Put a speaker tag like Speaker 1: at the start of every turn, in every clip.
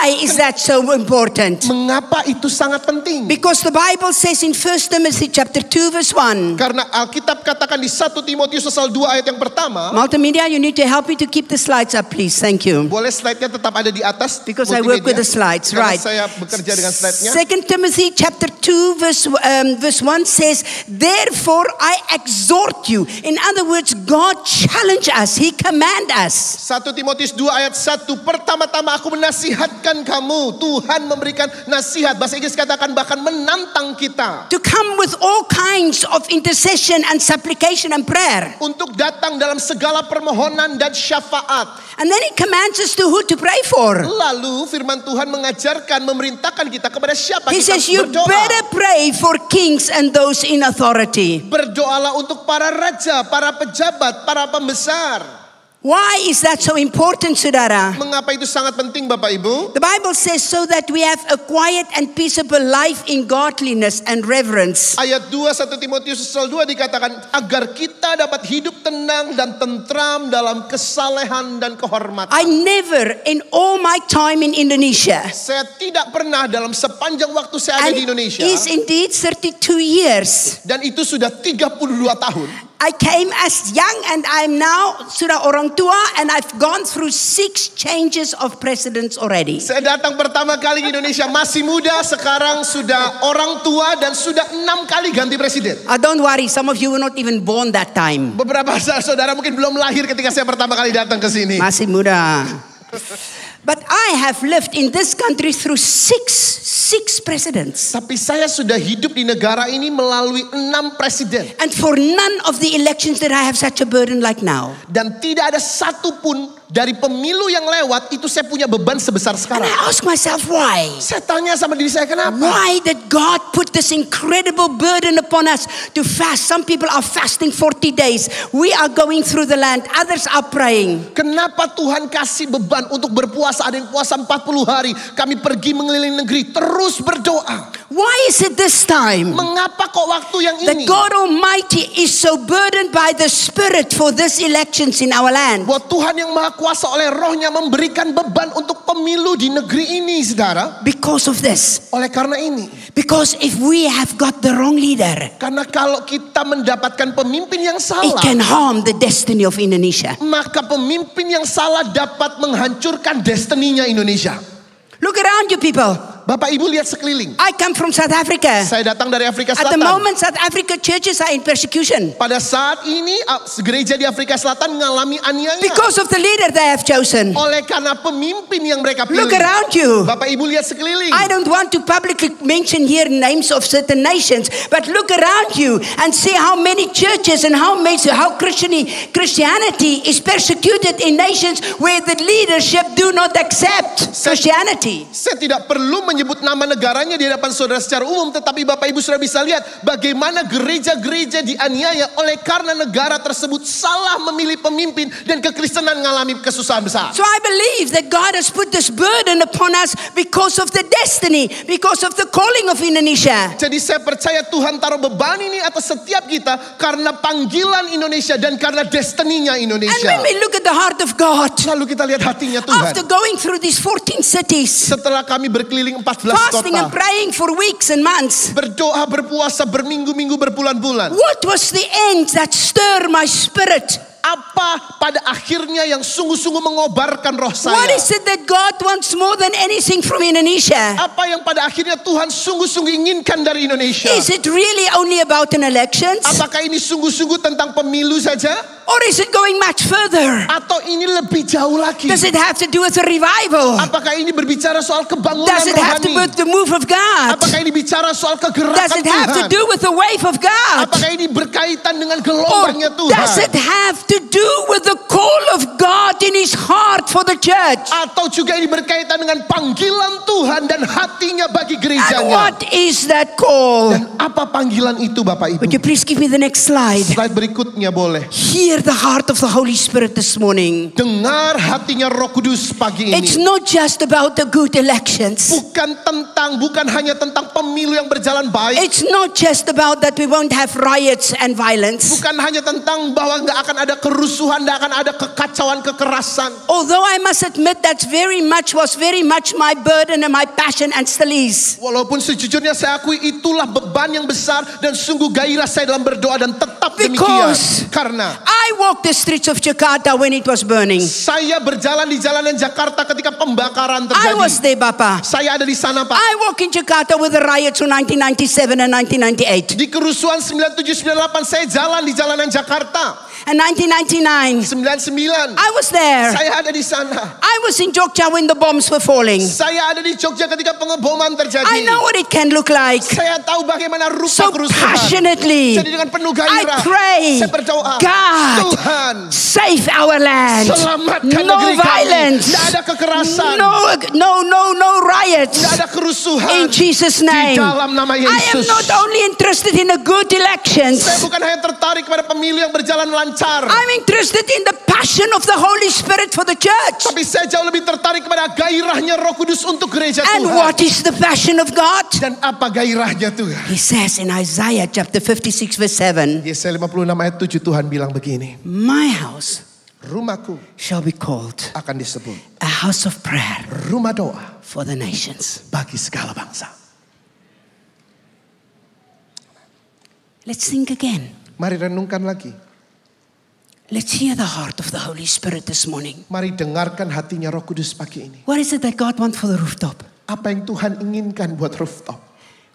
Speaker 1: Why is that so important?
Speaker 2: Mengapa itu sangat penting?
Speaker 1: Because the Bible says in 1 Timothy chapter 2 verse 1.
Speaker 2: Karena Alkitab katakan di 1 Timotius pasal 2 ayat yang pertama.
Speaker 1: Multimedia, you need to help me to keep the slides up, please. Thank you.
Speaker 2: Boleh slide-nya tetap ada di atas.
Speaker 1: Because I work with the slides,
Speaker 2: Karena
Speaker 1: right?
Speaker 2: saya bekerja dengan slide-nya.
Speaker 1: 2 Timothy chapter 2 verse 1 says, therefore I exhort you. In other words, God challenge us. He command us.
Speaker 2: 1 Timotius 2 ayat 1. Pertama-tama aku menasihatkan kamu. Tuhan memberikan nasihat. Bahasa Inggris katakan bahkan menantang kita.
Speaker 1: To come with all kinds of intercession and supplication and prayer.
Speaker 2: Untuk datang dalam segala permohonan dan syafaat.
Speaker 1: And then he commands us to who to pray for.
Speaker 2: Lalu firman Tuhan mengajarkan, memerintahkan kita kepada siapa
Speaker 1: He
Speaker 2: kita
Speaker 1: says you
Speaker 2: berdoa.
Speaker 1: better pray for kings and those in authority.
Speaker 2: Berdoalah untuk para raja, para pejabat, para pembesar.
Speaker 1: Why is that so important, saudara?
Speaker 2: Mengapa itu sangat penting, Bapak Ibu?
Speaker 1: The Bible says so that we have a quiet and peaceable life in godliness and reverence.
Speaker 2: Ayat 2 1 Timotius pasal 2 dikatakan agar kita dapat hidup tenang dan tentram dalam kesalehan dan kehormatan.
Speaker 1: I never in all my time in Indonesia,
Speaker 2: Saya tidak pernah dalam sepanjang waktu saya ada
Speaker 1: and
Speaker 2: di Indonesia,
Speaker 1: is indeed 32 years.
Speaker 2: dan itu sudah 32 tahun.
Speaker 1: I came as young and I'm now sudah orang tua and I've gone through 6 changes of presidents already.
Speaker 2: Saya datang pertama kali ke Indonesia masih muda, sekarang sudah orang tua dan sudah 6 kali ganti presiden.
Speaker 1: Don't worry, some of you were not even born that time.
Speaker 2: Beberapa saudara mungkin belum lahir ketika saya pertama kali datang ke sini.
Speaker 1: Masih muda. But I have lived in this country through six presidents.
Speaker 2: Tapi saya sudah hidup di negara ini melalui 6 presiden.
Speaker 1: And for none of the elections that I have such a burden like now.
Speaker 2: Dan tidak ada satupun dari pemilu yang lewat itu saya punya beban sebesar
Speaker 1: And
Speaker 2: sekarang.
Speaker 1: I ask myself why?
Speaker 2: Saya tanya sama diri saya, kenapa?
Speaker 1: Why did God put this incredible burden upon us to fast? Some people are fasting 40 days. We are going through the land. Others are praying.
Speaker 2: Kenapa Tuhan kasih beban untuk berpuasa? Ada yang puasa 40 hari. Kami pergi mengelilingi negeri terus berdoa.
Speaker 1: Why is it this time
Speaker 2: Mengapa kok waktu yang
Speaker 1: that
Speaker 2: ini?
Speaker 1: God Almighty is so burdened by the Spirit for these elections in our land?
Speaker 2: Bahwa Tuhan yang Maha Kuasa oleh rohnya memberikan beban untuk pemilu di negeri ini, saudara.
Speaker 1: Because of this.
Speaker 2: Oleh karena ini.
Speaker 1: Because if we have got the wrong leader,
Speaker 2: Karena kalau kita mendapatkan pemimpin yang
Speaker 1: it
Speaker 2: salah,
Speaker 1: can harm the destiny of Indonesia.
Speaker 2: maka pemimpin yang salah dapat menghancurkan destininya Indonesia.
Speaker 1: Look around you people.
Speaker 2: Bapak Ibu lihat sekeliling.
Speaker 1: I come from South Africa.
Speaker 2: Saya datang dari Afrika
Speaker 1: At the
Speaker 2: Selatan.
Speaker 1: moment, South Africa churches are in persecution
Speaker 2: Pada saat ini gereja di Afrika Selatan mengalami aniaya
Speaker 1: because of the leader they have chosen.
Speaker 2: oleh karena pemimpin yang mereka pilih.
Speaker 1: Look around you.
Speaker 2: Bapak Ibu lihat sekeliling.
Speaker 1: I don't want to publicly mention here names of certain nations, but look around you and see how many churches and how Christianity is persecuted in nations where the leadership do not accept Christianity.
Speaker 2: Saya tidak perlu menyebut nama negaranya di hadapan saudara secara umum, tetapi Bapak Ibu sudah bisa lihat bagaimana gereja-gereja dianiaya oleh karena negara tersebut salah memilih pemimpin dan kekristenan mengalami kesusahan besar.
Speaker 1: So I believe that God has put this burden upon us because of the destiny, because of the calling of Indonesia.
Speaker 2: Jadi saya percaya Tuhan taruh beban ini atas setiap kita karena panggilan Indonesia dan karena destininya
Speaker 1: And
Speaker 2: Indonesia.
Speaker 1: when we look at the heart of God,
Speaker 2: Lalu kita lihat hatinya Tuhan.
Speaker 1: after going through these 14 cities,
Speaker 2: Setelah kami berkeliling 14
Speaker 1: fasting and
Speaker 2: kota,
Speaker 1: praying for weeks and months,
Speaker 2: berdoa, berpuasa, berminggu-minggu, berbulan-bulan.
Speaker 1: what was the end that stirred my spirit?
Speaker 2: Apa pada akhirnya yang sungguh-sungguh mengobarkan roh
Speaker 1: What
Speaker 2: saya?
Speaker 1: is it that God wants more than anything from Indonesia?
Speaker 2: Apa yang pada akhirnya Tuhan sungguh-sungguh inginkan dari Indonesia?
Speaker 1: Is it really only about an elections?
Speaker 2: Apakah ini sungguh-sungguh tentang pemilu saja?
Speaker 1: Or is it going much further?
Speaker 2: Atau ini lebih jauh lagi?
Speaker 1: Does it have to do with a revival?
Speaker 2: Apakah ini berbicara soal kebangunan
Speaker 1: Does it have to do
Speaker 2: rohani?
Speaker 1: with the move of God?
Speaker 2: Apakah ini bicara soal
Speaker 1: Does
Speaker 2: kegerakan
Speaker 1: it have to
Speaker 2: Tuhan?
Speaker 1: do with the wave of God?
Speaker 2: Apakah ini berkaitan dengan
Speaker 1: Or
Speaker 2: gelombangnya
Speaker 1: does it
Speaker 2: Tuhan?
Speaker 1: have to do with the call of God in His heart for the church?
Speaker 2: Atau juga ini berkaitan dengan panggilan Tuhan dan hatinya bagi
Speaker 1: And
Speaker 2: gerejanya?
Speaker 1: what is that call?
Speaker 2: Dan apa panggilan itu, Bapak Ibu?
Speaker 1: Would you please give me the next slide?
Speaker 2: Slide berikutnya boleh.
Speaker 1: Hear Hear the heart of the Holy Spirit this morning.
Speaker 2: Dengar hatinya Roh Kudus pagi ini.
Speaker 1: It's not just about the good elections.
Speaker 2: Bukan hanya tentang pemilu yang berjalan baik.
Speaker 1: It's not just about that we won't have riots and violence.
Speaker 2: Bukan hanya tentang bahwa nggak akan ada kerusuhan, nggak akan ada kekacauan, kekerasan.
Speaker 1: Although I must admit that was very much my burden and my passion and still is.
Speaker 2: Walaupun sejujurnya saya akui itulah beban yang besar dan sungguh gairah saya dalam berdoa dan tetap demikian. Karena
Speaker 1: I walked the streets of Jakarta when it was burning.
Speaker 2: Saya berjalan di jalanan Jakarta ketika pembakaran terjadi.
Speaker 1: I was there, Bapa.
Speaker 2: Saya ada di sana, Pak.
Speaker 1: I walk in Jakarta with the riots in 1997 and 1998.
Speaker 2: Di kerusuhan 97-98 saya jalan di jalanan Jakarta.
Speaker 1: And 1999,
Speaker 2: 99,
Speaker 1: I was there.
Speaker 2: saya ada di sana.
Speaker 1: I was in Jogja when the bombs were falling.
Speaker 2: Saya ada di Jogja ketika pengeboman terjadi.
Speaker 1: I know what it can look like.
Speaker 2: Saya tahu bagaimana rupa
Speaker 1: So
Speaker 2: kerusuhan.
Speaker 1: passionately,
Speaker 2: Jadi dengan penuh
Speaker 1: I
Speaker 2: gairah,
Speaker 1: pray,
Speaker 2: saya berdoa,
Speaker 1: God,
Speaker 2: Tuhan,
Speaker 1: save our land.
Speaker 2: selamatkan
Speaker 1: No
Speaker 2: negeri kami.
Speaker 1: violence.
Speaker 2: Tidak ada kekerasan.
Speaker 1: No riots.
Speaker 2: Tidak ada kerusuhan.
Speaker 1: In Jesus'
Speaker 2: Di
Speaker 1: name.
Speaker 2: dalam nama
Speaker 1: I am
Speaker 2: Yesus.
Speaker 1: not only interested in the good elections.
Speaker 2: Saya bukan hanya tertarik pada pemilu yang berjalan lancar.
Speaker 1: I'm interested in the passion of the Holy Spirit for the church.
Speaker 2: Tapi saya jauh lebih tertarik kepada gairahnya Roh Kudus untuk gereja
Speaker 1: And
Speaker 2: Tuhan.
Speaker 1: what is the passion of God?
Speaker 2: Dan apa gairahnya Tuhan?
Speaker 1: He says in Isaiah chapter 56 verse 7,
Speaker 2: Yesaya 56 ayat 7 Tuhan bilang begini.
Speaker 1: my house
Speaker 2: Rumahku
Speaker 1: shall be called
Speaker 2: akan disebut
Speaker 1: a house of prayer
Speaker 2: rumah doa
Speaker 1: for the nations.
Speaker 2: bagi segala bangsa.
Speaker 1: Let's think again.
Speaker 2: Mari renungkan lagi.
Speaker 1: Let's hear the heart of the Holy Spirit this morning.
Speaker 2: Mari dengarkan hatinya Roh Kudus pagi ini.
Speaker 1: What is it that God wants for the rooftop?
Speaker 2: Apa yang Tuhan inginkan buat rooftop?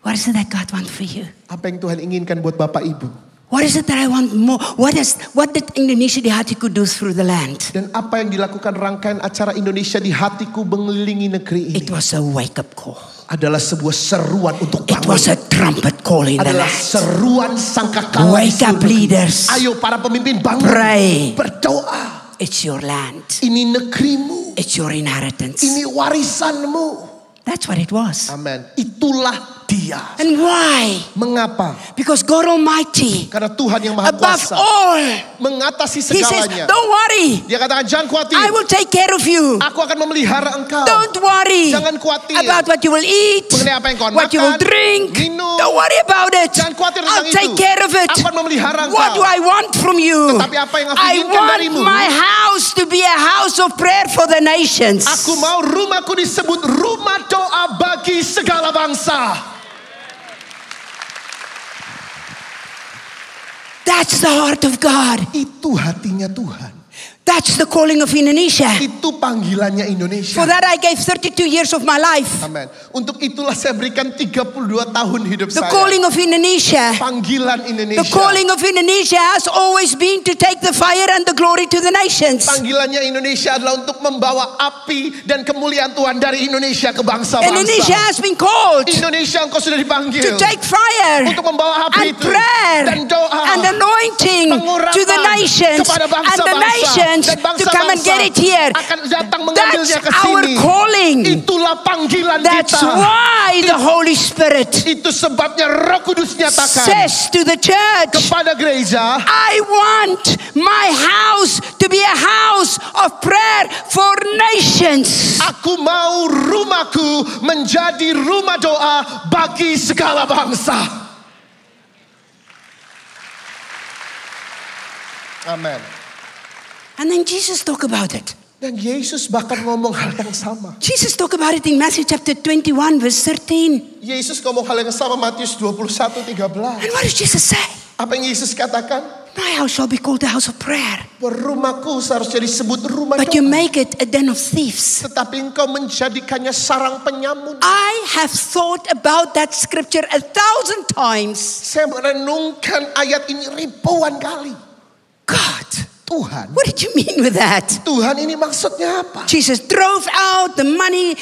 Speaker 1: What is it that God wants for you?
Speaker 2: Apa yang Tuhan inginkan buat Bapak Ibu?
Speaker 1: What is it that I want more? What did Indonesia di hatiku do through the land?
Speaker 2: Dan apa yang dilakukan rangkaian acara Indonesia di hatiku mengelilingi negeri ini?
Speaker 1: It was a wake-up call.
Speaker 2: Adalah sebuah seruan untuk
Speaker 1: It
Speaker 2: bangun.
Speaker 1: was a trumpet call in the
Speaker 2: Adalah
Speaker 1: land.
Speaker 2: seruan sangkakala.
Speaker 1: Wake up leaders.
Speaker 2: Ayo para pemimpin bangun.
Speaker 1: Pray.
Speaker 2: Berdoa.
Speaker 1: It's your land.
Speaker 2: Ini negerimu.
Speaker 1: It's your inheritance.
Speaker 2: Ini warisanmu.
Speaker 1: That's what it was.
Speaker 2: Amin. Itulah dia.
Speaker 1: And why?
Speaker 2: Mengapa?
Speaker 1: Because God Almighty,
Speaker 2: Karena Tuhan yang Maha
Speaker 1: above
Speaker 2: Kuasa
Speaker 1: all,
Speaker 2: mengatasi
Speaker 1: He says,
Speaker 2: segalanya.
Speaker 1: don't worry.
Speaker 2: Dia katakan jangan khawatir.
Speaker 1: I will take care of you.
Speaker 2: Aku akan memelihara engkau.
Speaker 1: Don't worry
Speaker 2: Jangan khawatir
Speaker 1: about what you will eat,
Speaker 2: mengenai apa yang kau
Speaker 1: what you will
Speaker 2: makan,
Speaker 1: drink.
Speaker 2: minum.
Speaker 1: Don't worry about it.
Speaker 2: Jangan khawatir
Speaker 1: I'll
Speaker 2: tentang
Speaker 1: take
Speaker 2: itu.
Speaker 1: care of it.
Speaker 2: Aku akan memelihara engkau.
Speaker 1: What do I want from you?
Speaker 2: Tetapi apa yang aku
Speaker 1: I
Speaker 2: inginkan
Speaker 1: want
Speaker 2: darimu?
Speaker 1: my house to be a house of prayer for the nations.
Speaker 2: Aku mau rumahku disebut rumah doa bagi segala bangsa.
Speaker 1: That's the heart of God.
Speaker 2: Itu hatinya Tuhan.
Speaker 1: That's the calling of Indonesia.
Speaker 2: Itu panggilannya Indonesia.
Speaker 1: For that I gave 32 years of my life.
Speaker 2: Amin. Untuk itulah saya berikan 32 tahun hidup
Speaker 1: The
Speaker 2: saya.
Speaker 1: calling of Indonesia.
Speaker 2: Panggilan Indonesia.
Speaker 1: The calling of Indonesia has always been to take the fire and the glory to the nations.
Speaker 2: Panggilannya Indonesia adalah untuk membawa api dan kemuliaan Tuhan dari Indonesia ke bangsa-bangsa.
Speaker 1: Indonesia has been called
Speaker 2: Indonesia engkau sudah dipanggil
Speaker 1: to take fire
Speaker 2: untuk membawa api
Speaker 1: and
Speaker 2: itu
Speaker 1: prayer
Speaker 2: dan doa
Speaker 1: and anointing
Speaker 2: pengurapan
Speaker 1: to the nations,
Speaker 2: kepada
Speaker 1: and the
Speaker 2: bangsa-bangsa
Speaker 1: nations
Speaker 2: dan
Speaker 1: to come and get it here.
Speaker 2: akan datang
Speaker 1: That's
Speaker 2: mengambilnya ke
Speaker 1: our
Speaker 2: sini.
Speaker 1: calling.
Speaker 2: Itulah panggilan
Speaker 1: That's
Speaker 2: kita.
Speaker 1: why the Holy Spirit
Speaker 2: Itu sebabnya Roh Kudus nyatakan
Speaker 1: says to the church,
Speaker 2: kepada gereja,
Speaker 1: I want my house to be a house of prayer for nations.
Speaker 2: aku mau rumahku menjadi rumah doa bagi segala bangsa. Amin.
Speaker 1: And then Jesus talk about it.
Speaker 2: Dan Yesus bahkan ngomong hal yang sama.
Speaker 1: Jesus talk about it in Matthew chapter 21 verse 13.
Speaker 2: Yesus ngomong hal yang sama Matius 21:13.
Speaker 1: And what does Jesus say?
Speaker 2: Apa yang Yesus katakan?
Speaker 1: My house shall be called a house of prayer,
Speaker 2: Rumahku seharusnya disebut rumah
Speaker 1: but you
Speaker 2: doa.
Speaker 1: make it a den of thieves.
Speaker 2: Tetapi engkau menjadikannya sarang penyamun.
Speaker 1: I have thought about that scripture 1,000 times.
Speaker 2: Saya merenungkan ayat ini ribuan kali.
Speaker 1: God,
Speaker 2: Tuhan.
Speaker 1: What did you mean with that?
Speaker 2: Tuhan ini maksudnya apa?
Speaker 1: Jesus drove out the money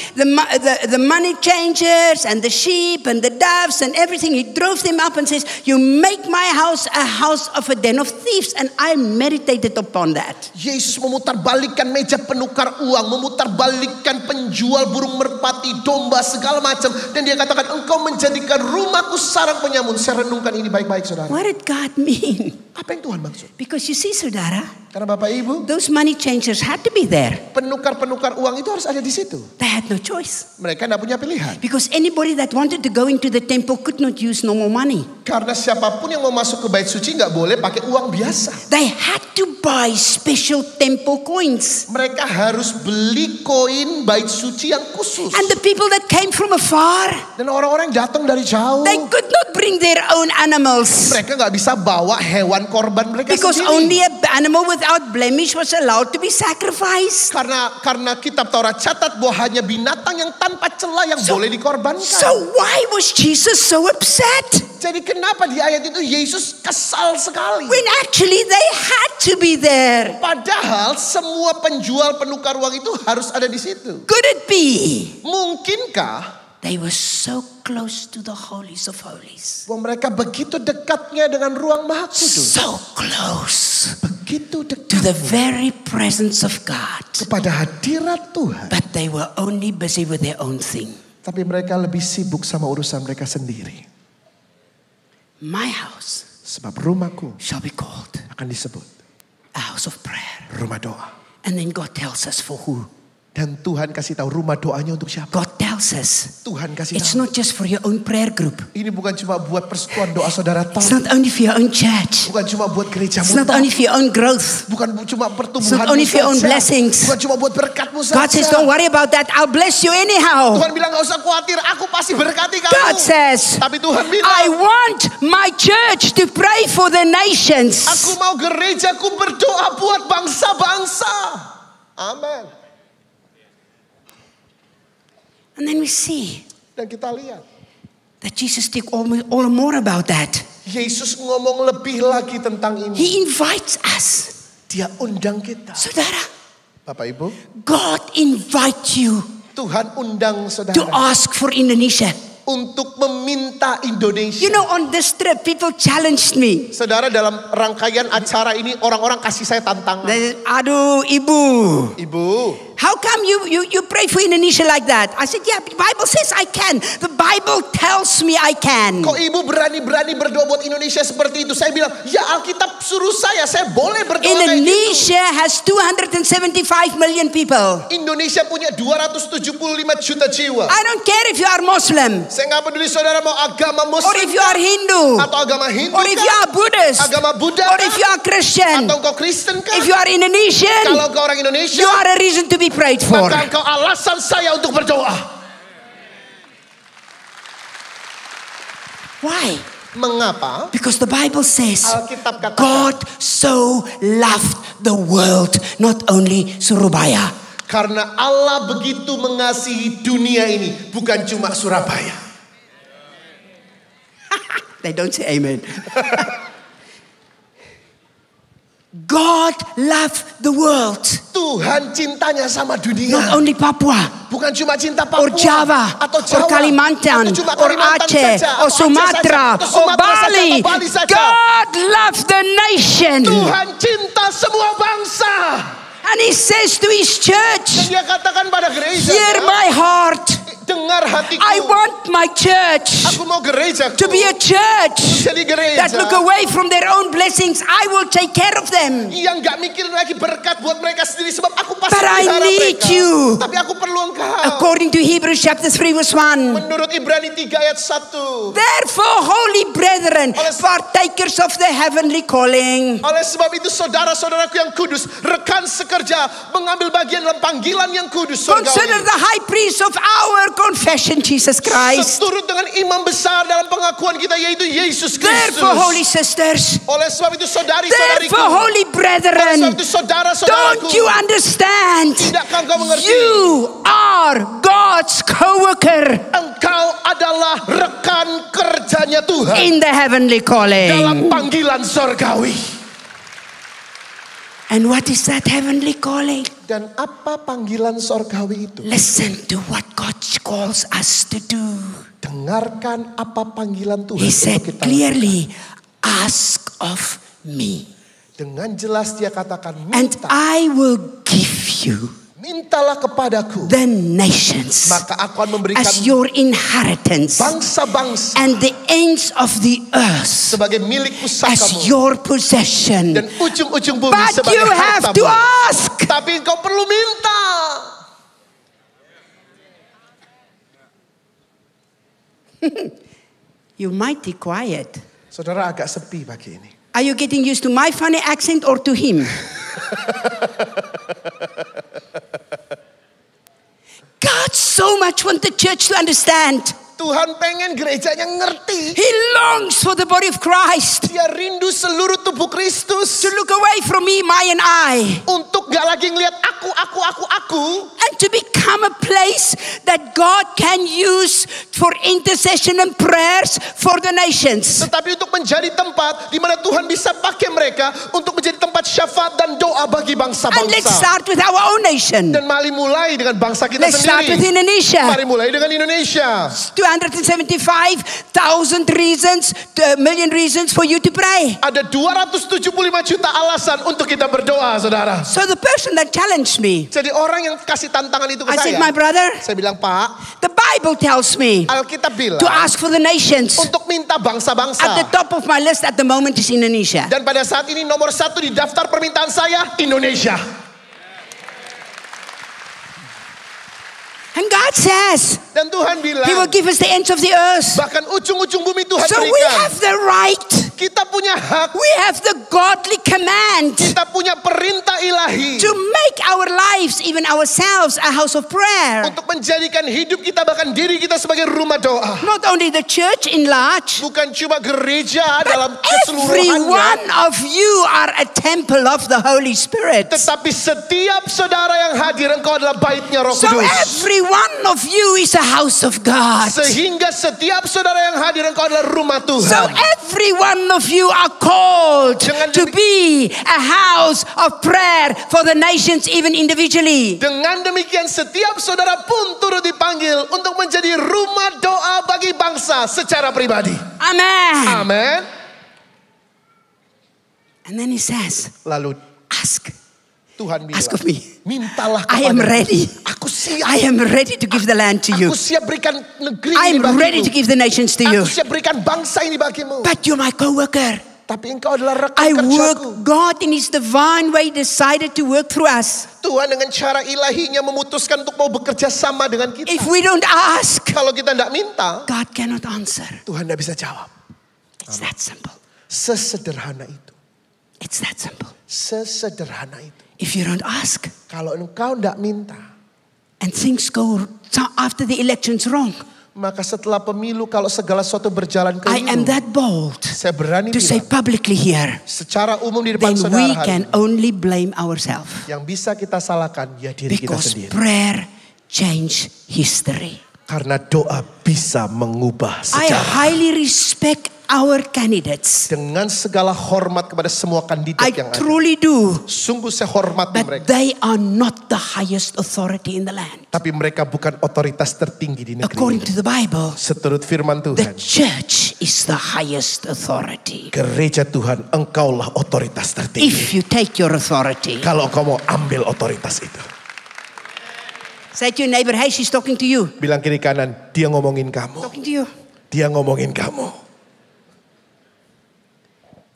Speaker 1: changers and the sheep and the doves and everything. He drove them up and says, "You make my house a house of a den of thieves." And I meditated upon that.
Speaker 2: Yesus memutarbalikkan meja penukar uang, memutarbalikkan penjual burung merpati, domba, segala macam. Dan dia katakan, engkau menjadikan rumahku sarang penyamun. Saya renungkan ini baik-baik, saudara.
Speaker 1: What did God mean?
Speaker 2: Apa yang Tuhan maksud?
Speaker 1: Because you see, saudara,
Speaker 2: Karena Bapak Ibu,
Speaker 1: those money changers had to be there.
Speaker 2: penukar-penukar uang itu harus ada di situ.
Speaker 1: They had no choice.
Speaker 2: Mereka tidak punya pilihan.
Speaker 1: Because anybody that wanted to go into the temple could not use normal money.
Speaker 2: Karena siapapun yang mau masuk ke bait suci nggak boleh pakai uang biasa.
Speaker 1: They had to buy special temple coins.
Speaker 2: Mereka harus beli koin bait suci yang khusus.
Speaker 1: And the people that came from afar,
Speaker 2: Dan orang-orang yang datang dari jauh,
Speaker 1: they could not bring their own animals.
Speaker 2: mereka nggak bisa bawa hewan korban mereka
Speaker 1: Because
Speaker 2: sendiri.
Speaker 1: only an animal without blemish was allowed to be sacrificed.
Speaker 2: Karena kitab Taurat catat bahwa hanya binatang yang tanpa celah yang boleh dikorbankan.
Speaker 1: So why was Jesus so upset?
Speaker 2: Jadi kenapa di ayat itu Yesus kesal sekali?
Speaker 1: When actually they had to be there.
Speaker 2: Padahal semua penjual penukar uang itu harus ada di situ.
Speaker 1: Could it be?
Speaker 2: Mungkinkah
Speaker 1: They were so close to the holies of holies.
Speaker 2: bahwa mereka begitu dekatnya dengan ruang maha kudus?
Speaker 1: So close
Speaker 2: Begitu
Speaker 1: to
Speaker 2: dekat
Speaker 1: the very presence of God.
Speaker 2: kepada hadirat Tuhan.
Speaker 1: But they were only busy with their own thing.
Speaker 2: Tapi mereka lebih sibuk sama urusan mereka sendiri.
Speaker 1: My house
Speaker 2: Sebab rumahku
Speaker 1: shall be called
Speaker 2: akan disebut
Speaker 1: a house of prayer.
Speaker 2: rumah doa.
Speaker 1: And then God tells us for who?
Speaker 2: Dan Tuhan kasih tahu rumah doanya untuk siapa.
Speaker 1: God tells us
Speaker 2: Tuhan kasih
Speaker 1: it's
Speaker 2: tahu.
Speaker 1: not just for your own prayer group.
Speaker 2: Ini bukan cuma buat persekutuan doa saudara
Speaker 1: It's
Speaker 2: tahu.
Speaker 1: not only for your own church.
Speaker 2: Bukan cuma buat gerejamu.
Speaker 1: It's not only for your own growth.
Speaker 2: Bukan cuma
Speaker 1: It's
Speaker 2: pertumbuhanmu
Speaker 1: not only for your own
Speaker 2: saja.
Speaker 1: blessings.
Speaker 2: Bukan cuma buat berkatmu saja.
Speaker 1: God says, don't worry about that. I'll bless you anyhow.
Speaker 2: Tuhan bilang gak usah khawatir, aku pasti berkati kamu.
Speaker 1: God says,
Speaker 2: Tapi Tuhan bilang,
Speaker 1: I want my church to pray for the nations.
Speaker 2: aku mau gerejaku berdoa buat bangsa-bangsa. Amin.
Speaker 1: And then we see
Speaker 2: Dan kita lihat,
Speaker 1: that Jesus speaks all more about that.
Speaker 2: Yesus ngomong lebih lagi tentang ini.
Speaker 1: He invites us.
Speaker 2: Dia undang kita.
Speaker 1: Saudara,
Speaker 2: Bapak Ibu,
Speaker 1: God invites you
Speaker 2: Tuhan undang
Speaker 1: to
Speaker 2: saudara
Speaker 1: ask for Indonesia.
Speaker 2: untuk meminta Indonesia.
Speaker 1: You know, on this trip, people challenged me.
Speaker 2: Saudara, dalam rangkaian acara ini orang-orang kasih saya tantangan.
Speaker 1: They said, aduh, ibu,
Speaker 2: Ibu,
Speaker 1: how come you pray for Indonesia like that? I said, yeah, the Bible says I can. The Bible tells me I can.
Speaker 2: kok ibu berani-berani berdoa buat Indonesia seperti itu? Saya bilang, ya Alkitab suruh saya boleh berdoa kayak gitu.
Speaker 1: Indonesia has 275 million people.
Speaker 2: Indonesia punya 275 juta jiwa.
Speaker 1: I don't care if you are Muslim,
Speaker 2: Saya nggak peduli saudara mau agama
Speaker 1: or
Speaker 2: Muslim
Speaker 1: if you are Hindu,
Speaker 2: atau agama Hindu
Speaker 1: or if you
Speaker 2: kah?
Speaker 1: are Buddhist,
Speaker 2: Agama Buddha
Speaker 1: or if you
Speaker 2: kah?
Speaker 1: are Christian,
Speaker 2: Atau kau Kristen kah?
Speaker 1: if you are Indonesian,
Speaker 2: Kalau kau orang Indonesia,
Speaker 1: you are a reason to be prayed for.
Speaker 2: maka kau alasan saya untuk berdoa.
Speaker 1: Why?
Speaker 2: Mengapa?
Speaker 1: Because the Bible says
Speaker 2: Alkitab katakan,
Speaker 1: God so loved the world, not only Surabaya.
Speaker 2: karena Allah begitu mengasihi dunia ini, bukan cuma Surabaya.
Speaker 1: They don't say amen. God loved the world,
Speaker 2: Tuhan cintanya sama dunia.
Speaker 1: not only Papua,
Speaker 2: Bukan cuma cinta Papua
Speaker 1: or Java,
Speaker 2: atau
Speaker 1: or
Speaker 2: Jawa,
Speaker 1: Kalimantan,
Speaker 2: atau cuma
Speaker 1: or
Speaker 2: Kalimantan
Speaker 1: Aceh,
Speaker 2: saja,
Speaker 1: or
Speaker 2: atau Aceh
Speaker 1: Sumatra,
Speaker 2: saja, atau
Speaker 1: or
Speaker 2: Sumatera saja,
Speaker 1: Bali.
Speaker 2: atau Bali saja.
Speaker 1: God loves the nation.
Speaker 2: Tuhan cinta semua bangsa.
Speaker 1: And He says to His
Speaker 2: Dan
Speaker 1: church,
Speaker 2: dia katakan pada gereja,
Speaker 1: hear my heart.
Speaker 2: dengar hatiku.
Speaker 1: I want my church
Speaker 2: Aku mau gerejaku
Speaker 1: to be a church
Speaker 2: jadi gereja
Speaker 1: that look away from their own blessings. I will take care of them.
Speaker 2: yang gak mikirin lagi berkat buat mereka sendiri, sebab aku pasti
Speaker 1: But I
Speaker 2: pelihara
Speaker 1: need
Speaker 2: mereka.
Speaker 1: you.
Speaker 2: Tapi aku perlu engkau.
Speaker 1: According to Hebrews chapter 3 verse 1.
Speaker 2: Menurut Ibrani 3 ayat 1.
Speaker 1: Therefore, holy brethren, partakers of the heavenly calling,
Speaker 2: Oleh sebab itu saudara-saudaraku yang kudus, rekan sekerja, mengambil bagian dalam panggilan yang kudus
Speaker 1: consider
Speaker 2: surgawi.
Speaker 1: the high priest of our confession, Jesus Christ.
Speaker 2: Seturut dengan imam besar dalam pengakuan kita, yaitu Yesus Kristus.
Speaker 1: Therefore, holy sisters,
Speaker 2: Oleh sebab itu saudari-saudariku,
Speaker 1: therefore, holy
Speaker 2: oleh
Speaker 1: brethren,
Speaker 2: sebab itu saudara-saudaraku,
Speaker 1: don't you understand?
Speaker 2: tidakkah engkau mengerti?
Speaker 1: You are God's co-worker
Speaker 2: Engkau adalah rekan kerjanya Tuhan
Speaker 1: in the heavenly calling.
Speaker 2: dalam panggilan surgawi.
Speaker 1: And what is that heavenly calling?
Speaker 2: Dan apa panggilan sorgawi itu?
Speaker 1: Listen to what God calls us to do.
Speaker 2: Dengarkan apa panggilan Tuhan
Speaker 1: He
Speaker 2: untuk
Speaker 1: said
Speaker 2: kita.
Speaker 1: clearly, ask of me.
Speaker 2: Dengan jelas dia katakan,
Speaker 1: And
Speaker 2: minta,
Speaker 1: I will give you
Speaker 2: mintalah kepadaku.
Speaker 1: the nations
Speaker 2: Maka aku akan memberikan
Speaker 1: as your inheritance
Speaker 2: bangsa-bangsa
Speaker 1: and the ends of the earth
Speaker 2: sebagai milik
Speaker 1: as
Speaker 2: pusakamu.
Speaker 1: your possession.
Speaker 2: Dan ujung-ujung bumi
Speaker 1: But
Speaker 2: sebagai
Speaker 1: you have to
Speaker 2: hartamu.
Speaker 1: ask.
Speaker 2: Tapi engkau perlu minta.
Speaker 1: You might be quiet.
Speaker 2: Saudara agak sepi pagi ini.
Speaker 1: Are you getting used to my funny accent or to him? God so much wants the church to understand.
Speaker 2: Tuhan pengen gerejanya ngerti.
Speaker 1: He longs for the body of Christ
Speaker 2: Dia rindu seluruh tubuh Kristus.
Speaker 1: to look away from me, my and I,
Speaker 2: Untuk gak lagi ngelihat aku.
Speaker 1: and to become a place that God can use for intercession and prayers for the nations.
Speaker 2: Tetapi untuk menjadi tempat di mana Tuhan bisa pakai mereka untuk menjadi tempat syafaat dan doa bagi
Speaker 1: And let's
Speaker 2: bangsa-bangsa.
Speaker 1: start with our own nation.
Speaker 2: Dan mari mulai dengan bangsa kita
Speaker 1: Let's start with
Speaker 2: sendiri.
Speaker 1: Indonesia.
Speaker 2: Mari mulai dengan Indonesia.
Speaker 1: 275,000 reasons, million reasons for you to pray.
Speaker 2: Ada 275 juta alasan untuk kita berdoa, saudara.
Speaker 1: So the person that challenged me,
Speaker 2: Jadi orang yang kasih tantangan itu ke
Speaker 1: I said,
Speaker 2: saya.
Speaker 1: my brother,
Speaker 2: Saya bilang, Pak,
Speaker 1: the Bible tells me
Speaker 2: Alkitab bilang
Speaker 1: to ask for the nations.
Speaker 2: untuk minta
Speaker 1: At the
Speaker 2: bangsa-bangsa.
Speaker 1: top of my list at the moment is Indonesia.
Speaker 2: Dan pada saat ini nomor 1 di daftar permintaan saya, Indonesia.
Speaker 1: And God says
Speaker 2: Dan Tuhan bilang,
Speaker 1: He will give us the ends of the earth.
Speaker 2: bahkan ujung-ujung bumi Tuhan
Speaker 1: So we
Speaker 2: berikan.
Speaker 1: have the right,
Speaker 2: Kita punya hak,
Speaker 1: we have the godly command
Speaker 2: kita punya perintah ilahi
Speaker 1: to make our lives, even ourselves, a house of prayer.
Speaker 2: untuk menjadikan hidup kita, bahkan diri kita sebagai rumah doa.
Speaker 1: Not only the church in large,
Speaker 2: Bukan cuma gereja dalam
Speaker 1: but every
Speaker 2: keseluruhannya,
Speaker 1: one of you are a temple of the Holy Spirit.
Speaker 2: tetapi setiap saudara yang hadir, engkau adalah baitnya Roh
Speaker 1: So
Speaker 2: Kudus.
Speaker 1: every one of you is a house of God.
Speaker 2: Sehingga setiap saudara yang hadir, engkau adalah rumah
Speaker 1: So
Speaker 2: Tuhan.
Speaker 1: every one of you are called
Speaker 2: Dengan
Speaker 1: to be a house of prayer for the nations, even individually.
Speaker 2: Dengan demikian setiap saudara pun turut dipanggil untuk menjadi rumah doa bagi bangsa secara pribadi.
Speaker 1: Amen.
Speaker 2: Amin.
Speaker 1: And then he says,
Speaker 2: Lalu
Speaker 1: ask.
Speaker 2: Tuhan bilang,
Speaker 1: Ask of me.
Speaker 2: mintalah
Speaker 1: I am
Speaker 2: kepadaku.
Speaker 1: ready.
Speaker 2: Aku siap.
Speaker 1: I am ready to give the land to you.
Speaker 2: Aku siap berikan negeri
Speaker 1: I
Speaker 2: ini
Speaker 1: am ready to
Speaker 2: bagimu.
Speaker 1: give the nations to you.
Speaker 2: Aku siap berikan bangsa ini bagimu.
Speaker 1: But you're my co-worker.
Speaker 2: Tapi engkau adalah
Speaker 1: I
Speaker 2: rekan kerjaku.
Speaker 1: work, God in His divine way decided to work through us.
Speaker 2: Tuhan dengan cara ilahinya memutuskan untuk mau bekerja sama dengan kita.
Speaker 1: If we don't ask,
Speaker 2: Kalau kita tidak minta,
Speaker 1: God cannot answer.
Speaker 2: Tuhan tidak bisa jawab.
Speaker 1: It's that simple.
Speaker 2: Sesederhana itu.
Speaker 1: It's that simple.
Speaker 2: Sesederhana itu.
Speaker 1: If you don't ask
Speaker 2: Kalau engkau tidak minta,
Speaker 1: and things go after the elections wrong,
Speaker 2: maka setelah pemilu kalau segala sesuatu berjalan
Speaker 1: I am
Speaker 2: keliru,
Speaker 1: that bold
Speaker 2: saya berani
Speaker 1: to say
Speaker 2: bilang
Speaker 1: publicly here,
Speaker 2: secara umum di depan
Speaker 1: then
Speaker 2: saudara
Speaker 1: we
Speaker 2: hari
Speaker 1: can
Speaker 2: ini,
Speaker 1: only blame ourselves.
Speaker 2: yang bisa kita salahkan ya diri kita
Speaker 1: Because
Speaker 2: sendiri.
Speaker 1: prayer change history.
Speaker 2: Karena doa bisa mengubah
Speaker 1: I
Speaker 2: sejarah.
Speaker 1: highly respect our candidates.
Speaker 2: Dengan segala hormat kepada semua kandidat
Speaker 1: I
Speaker 2: yang ada.
Speaker 1: truly do.
Speaker 2: Sungguh saya hormati
Speaker 1: But
Speaker 2: mereka.
Speaker 1: they are not the highest authority in the land.
Speaker 2: Tapi mereka bukan otoritas tertinggi di negeri
Speaker 1: According
Speaker 2: ini.
Speaker 1: to the Bible,
Speaker 2: Seturut firman
Speaker 1: the
Speaker 2: Tuhan,
Speaker 1: church is the highest authority.
Speaker 2: gereja Tuhan, engkaulah otoritas tertinggi.
Speaker 1: If you take your authority.
Speaker 2: Kalau kau mau ambil otoritas itu.
Speaker 1: Say to your neighbor, hey, she's talking to you.
Speaker 2: Bilang kiri kanan, dia ngomongin kamu.
Speaker 1: Talking to you.
Speaker 2: Dia ngomongin kamu.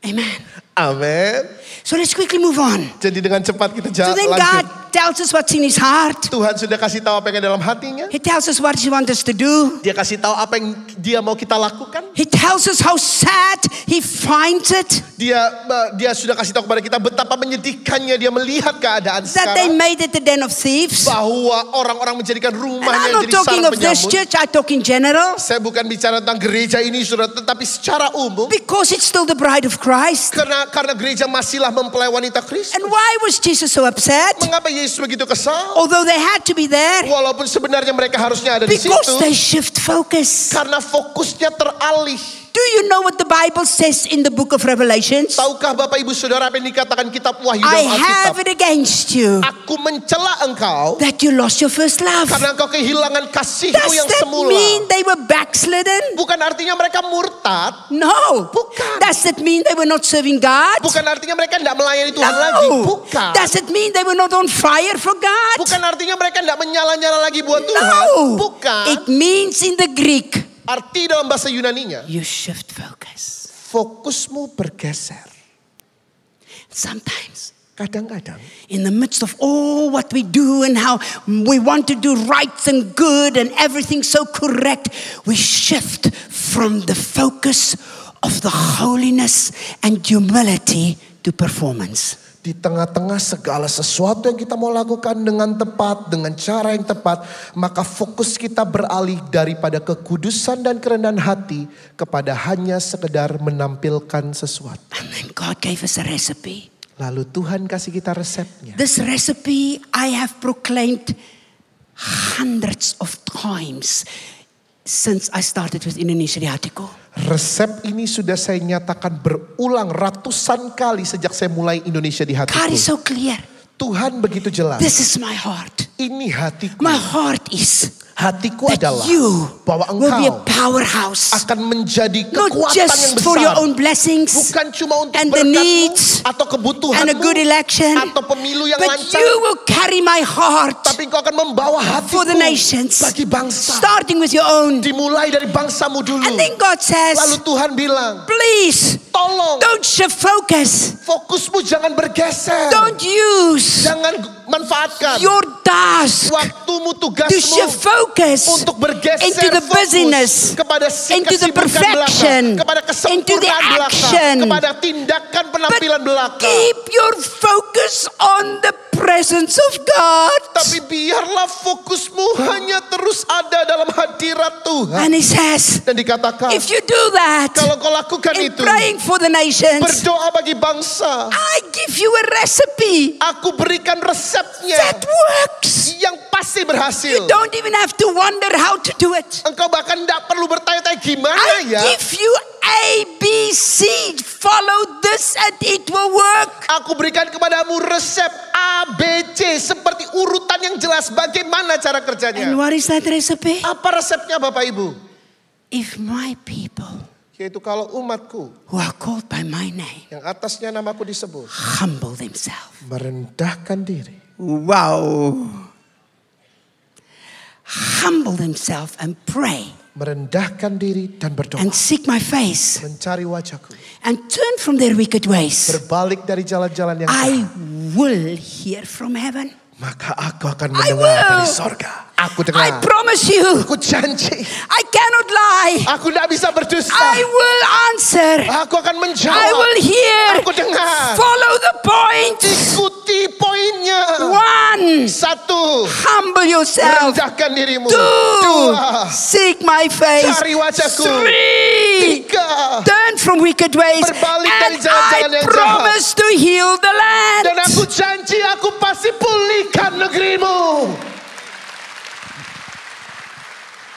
Speaker 1: Amen.
Speaker 2: Amin.
Speaker 1: So let's quickly move on.
Speaker 2: Jadi dengan cepat kita
Speaker 1: So then
Speaker 2: lanjut.
Speaker 1: God tells us what's in His heart.
Speaker 2: Tuhan sudah kasih tahu apa yang ada dalam hatinya.
Speaker 1: He tells us what He wants us to do.
Speaker 2: Dia kasih tahu apa yang dia mau kita lakukan.
Speaker 1: He tells us how sad He finds it
Speaker 2: Dia sudah kasih tahu kepada kita betapa menyedihkannya dia melihat keadaan
Speaker 1: that they
Speaker 2: sekarang.
Speaker 1: made it a den of thieves.
Speaker 2: Bahwa orang-orang menjadikan
Speaker 1: And
Speaker 2: rumahnya
Speaker 1: I'm not
Speaker 2: jadi
Speaker 1: talking
Speaker 2: sarang
Speaker 1: of this
Speaker 2: penyamun.
Speaker 1: church, I talk in general.
Speaker 2: Saya bukan bicara tentang gereja ini saudara, tetapi secara umum.
Speaker 1: Because it's still the bride of Christ.
Speaker 2: Karena gereja masihlah mempelai wanita Kristus.
Speaker 1: And why was Jesus so upset?
Speaker 2: Mengapa Yesus begitu kesal?
Speaker 1: Although they had to be there.
Speaker 2: Walaupun sebenarnya mereka harusnya ada di
Speaker 1: Because
Speaker 2: situ.
Speaker 1: they shift focus.
Speaker 2: Karena fokusnya teralih.
Speaker 1: Do you know what the Bible says in the book of Revelations?
Speaker 2: Tahukah Bapak Ibu Saudara apa yang dikatakan kitab Wahyu
Speaker 1: I
Speaker 2: dalam
Speaker 1: have
Speaker 2: Alkitab?
Speaker 1: it against you
Speaker 2: Aku mencela engkau
Speaker 1: that you lost your first love.
Speaker 2: karena engkau kehilangan kasihmu
Speaker 1: Does
Speaker 2: yang
Speaker 1: that
Speaker 2: semula.
Speaker 1: mean they were backslidden?
Speaker 2: Bukan artinya mereka murtad.
Speaker 1: No.
Speaker 2: Bukan.
Speaker 1: Does it mean they were not serving God?
Speaker 2: Bukan artinya mereka tidak melayani Tuhan lagi.
Speaker 1: No.
Speaker 2: Bukan.
Speaker 1: Does it mean they were not on fire for God?
Speaker 2: Bukan artinya mereka tidak menyala-nyala lagi buat Tuhan.
Speaker 1: No.
Speaker 2: Bukan.
Speaker 1: It means in the Greek,
Speaker 2: Arti dalam bahasa Yunaninya,
Speaker 1: you shift focus.
Speaker 2: fokusmu bergeser.
Speaker 1: Sometimes,
Speaker 2: Kadang-kadang
Speaker 1: in the midst of all what we do and how we want to do right and good and everything so correct, we shift from the focus of the holiness and humility to performance.
Speaker 2: di tengah-tengah segala sesuatu yang kita mau lakukan dengan tepat, dengan cara yang tepat, maka fokus kita beralih daripada kekudusan dan kerendahan hati kepada hanya sekedar menampilkan sesuatu.
Speaker 1: And then God gave us a recipe.
Speaker 2: Lalu Tuhan kasih kita resepnya.
Speaker 1: This recipe I have proclaimed hundreds of times since I started with Indonesia di Hatiku.
Speaker 2: Resep ini sudah saya nyatakan berulang ratusan kali sejak saya mulai Indonesia di
Speaker 1: God
Speaker 2: hatiku.
Speaker 1: is so clear.
Speaker 2: Tuhan begitu jelas.
Speaker 1: This is my heart.
Speaker 2: Ini hatiku.
Speaker 1: My heart is
Speaker 2: Hatiku
Speaker 1: that
Speaker 2: adalah
Speaker 1: you
Speaker 2: bahwa
Speaker 1: will be a
Speaker 2: engkau
Speaker 1: powerhouse.
Speaker 2: akan menjadi
Speaker 1: Not
Speaker 2: kekuatan yang
Speaker 1: just for your
Speaker 2: besar.
Speaker 1: own blessings
Speaker 2: Bukan cuma untuk
Speaker 1: and the
Speaker 2: berkatmu
Speaker 1: needs
Speaker 2: atau kebutuhanmu
Speaker 1: and a good election,
Speaker 2: atau pemilu yang
Speaker 1: but
Speaker 2: lancar.
Speaker 1: you will carry my heart
Speaker 2: Tapi engkau akan membawa hatiku
Speaker 1: for the nations,
Speaker 2: bagi bangsa.
Speaker 1: starting with your own.
Speaker 2: Dimulai dari bangsamu dulu.
Speaker 1: And then God says,
Speaker 2: Lalu Tuhan bilang,
Speaker 1: please
Speaker 2: tolong
Speaker 1: don't shift focus.
Speaker 2: fokusmu jangan bergeser.
Speaker 1: Don't use
Speaker 2: Jangan manfaatkan
Speaker 1: your task
Speaker 2: waktumu,
Speaker 1: to
Speaker 2: tugasmu
Speaker 1: shift focus
Speaker 2: untuk bergeser
Speaker 1: into the
Speaker 2: fokus
Speaker 1: busyness,
Speaker 2: kepada
Speaker 1: into the
Speaker 2: kesibukan
Speaker 1: perfection,
Speaker 2: belaka, kepada
Speaker 1: into the
Speaker 2: kesempurnaan belaka,
Speaker 1: action.
Speaker 2: kepada tindakan
Speaker 1: But
Speaker 2: penampilan belaka.
Speaker 1: keep your focus on the presence of God.
Speaker 2: Tapi biarlah fokusmu hanya terus ada dalam hadirat Tuhan.
Speaker 1: And he says,
Speaker 2: Dan dikatakan,
Speaker 1: if you do that,
Speaker 2: kalau kau lakukan
Speaker 1: in
Speaker 2: itu,
Speaker 1: praying for the nations,
Speaker 2: berdoa bagi bangsa,
Speaker 1: I give you a recipe
Speaker 2: aku berikan resepnya
Speaker 1: that works.
Speaker 2: yang pasti berhasil.
Speaker 1: You don't even have to wonder how to do it.
Speaker 2: Engkau bahkan tidak perlu bertanya-tanya gimana
Speaker 1: I
Speaker 2: ya.
Speaker 1: give you A, B, C. Follow this and it will work.
Speaker 2: Aku berikan kepadamu resep A, B, C seperti urutan yang jelas bagaimana cara
Speaker 1: And
Speaker 2: kerjanya.
Speaker 1: what is that recipe?
Speaker 2: Apa resepnya Bapak Ibu?
Speaker 1: If my people
Speaker 2: Yaitu kalau umatku
Speaker 1: who are called by my name
Speaker 2: yang atasnya namaku disebut
Speaker 1: humble themselves.
Speaker 2: merendahkan diri.
Speaker 1: Wow. Humble themselves and pray
Speaker 2: Merendahkan diri dan berdoa.
Speaker 1: and seek my face
Speaker 2: Mencari wajahku.
Speaker 1: and turn from their wicked ways.
Speaker 2: Berbalik dari jalan-jalan yang
Speaker 1: I
Speaker 2: jahat.
Speaker 1: will hear from heaven.
Speaker 2: Maka aku akan
Speaker 1: I
Speaker 2: mendengar
Speaker 1: will.
Speaker 2: dari sorga. Aku
Speaker 1: I
Speaker 2: dengar.
Speaker 1: promise you,
Speaker 2: Aku janji.
Speaker 1: I cannot lie.
Speaker 2: Aku tidak bisa berdusta.
Speaker 1: I will answer.
Speaker 2: Aku akan menjawab.
Speaker 1: I will hear.
Speaker 2: Aku dengar.
Speaker 1: Follow the point.
Speaker 2: Ikuti poinnya.
Speaker 1: 1.
Speaker 2: Satu.
Speaker 1: Humble yourself.
Speaker 2: Rendahkan dirimu.
Speaker 1: 2.
Speaker 2: Dua.
Speaker 1: Seek my face.
Speaker 2: Cari wajahku.
Speaker 1: 3.
Speaker 2: Tiga.
Speaker 1: Turn from wicked ways.
Speaker 2: Berbalik dari
Speaker 1: And
Speaker 2: jalan-jalan
Speaker 1: I
Speaker 2: yang
Speaker 1: promise to heal the land.
Speaker 2: Dan aku janji aku pasti pulihkan negerimu.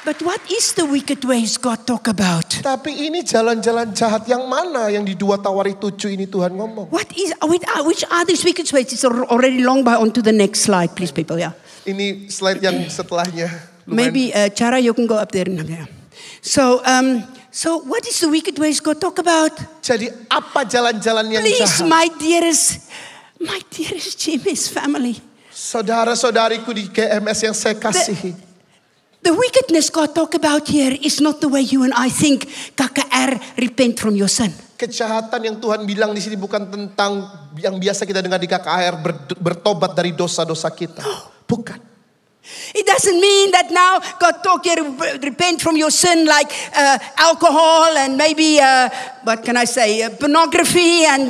Speaker 1: But what is the wicked ways God talk about?
Speaker 2: Tapi ini jalan-jalan jahat yang mana yang di 2 Tawari 7 ini Tuhan ngomong.
Speaker 1: What is which are these wicked ways? It's already long by. On to the next slide, please, people. Yeah.
Speaker 2: Ini slide yang setelahnya. Lumayan.
Speaker 1: Maybe Chara, you can go up there. So what is the wicked ways God talk about?
Speaker 2: Jadi apa jalan-jalan yang
Speaker 1: Please,
Speaker 2: jahat?
Speaker 1: my dearest Jimmy's family.
Speaker 2: Saudara-saudariku di GMS yang saya kasihi.
Speaker 1: The wickedness God talk about here is not the way you and I think. KKR, repent from your sin.
Speaker 2: Kejahatan yang Tuhan bilang di sini bukan tentang yang biasa kita dengar di KKR bertobat dari dosa-dosa kita. Bukan.
Speaker 1: It doesn't mean that now God talk here, repent from your sin like alcohol and maybe, what can I say, pornography and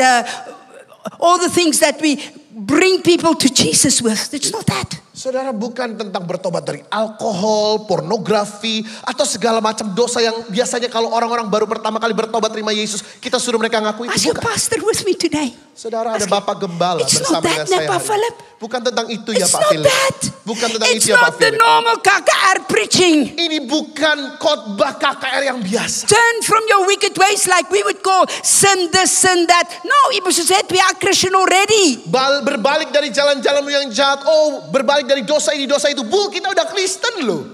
Speaker 1: all the things that we bring people to Jesus with. It's not that.
Speaker 2: Saudara, bukan tentang bertobat dari alkohol, pornografi, atau segala macam dosa yang biasanya kalau orang-orang baru pertama kali bertobat terima Yesus, kita suruh mereka ngaku itu.
Speaker 1: Was your
Speaker 2: Bukan.
Speaker 1: pastor with me today?
Speaker 2: Saudara, ada Bapak Gembala
Speaker 1: It's
Speaker 2: bersama
Speaker 1: not
Speaker 2: dengan
Speaker 1: that,
Speaker 2: saya.
Speaker 1: Pak
Speaker 2: hari ini.
Speaker 1: Philip.
Speaker 2: Bukan tentang itu ya
Speaker 1: It's
Speaker 2: Pak
Speaker 1: not
Speaker 2: Philip.
Speaker 1: that.
Speaker 2: Bukan tentang
Speaker 1: It's
Speaker 2: itu ya Pak
Speaker 1: not the
Speaker 2: Philip.
Speaker 1: normal KKR preaching.
Speaker 2: Ini bukan khotbah KKR yang biasa.
Speaker 1: Turn from your wicked ways like we would call sin this, sin that. No, Ibu said we are Christian already.
Speaker 2: Berbalik dari jalan-jalanmu yang jahat. Oh, berbalik dari dosa ini, dosa itu. Bu, kita udah Kristen loh.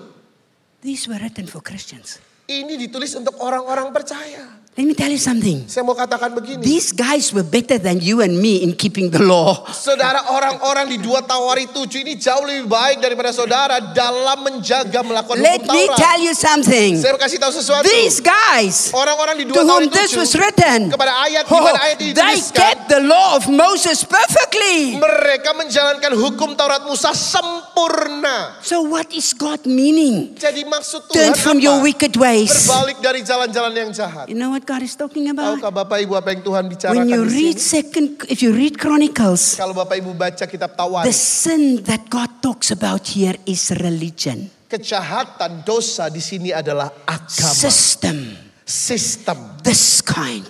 Speaker 1: These were written for Christians.
Speaker 2: Ini ditulis untuk orang-orang percaya.
Speaker 1: Let me tell you something.
Speaker 2: Saya mau katakan begini.
Speaker 1: These guys were better than you and me in keeping the law.
Speaker 2: Saudara, orang-orang di 2 Tawari 7 ini jauh lebih baik daripada saudara dalam menjaga melakukan
Speaker 1: Let
Speaker 2: hukum
Speaker 1: me
Speaker 2: Taurat.
Speaker 1: tell you something.
Speaker 2: Saya kasih tahu sesuatu.
Speaker 1: These guys
Speaker 2: Orang-orang di 2
Speaker 1: to whom
Speaker 2: Tawari
Speaker 1: this
Speaker 2: 7
Speaker 1: was written,
Speaker 2: kepada ayat di mana ayat ini
Speaker 1: they
Speaker 2: dituliskan,
Speaker 1: kept the law of Moses perfectly.
Speaker 2: mereka menjalankan hukum Taurat Musa sempurna.
Speaker 1: So what is God meaning?
Speaker 2: Jadi maksud
Speaker 1: Turn
Speaker 2: Tuhan
Speaker 1: from
Speaker 2: apa?
Speaker 1: your wicked ways.
Speaker 2: Berbalik dari jalan-jalan yang jahat.
Speaker 1: You know what God is talking about?
Speaker 2: Tahukah Bapak Ibu apa yang Tuhan bicarakan
Speaker 1: When you
Speaker 2: di
Speaker 1: read
Speaker 2: sini?
Speaker 1: if you read Chronicles,
Speaker 2: Kalau Bapak Ibu baca kitab
Speaker 1: the
Speaker 2: Tawari,
Speaker 1: sin that God talks about here is religion,
Speaker 2: kejahatan dosa di sini adalah agama,
Speaker 1: system,
Speaker 2: sistem.
Speaker 1: this kind,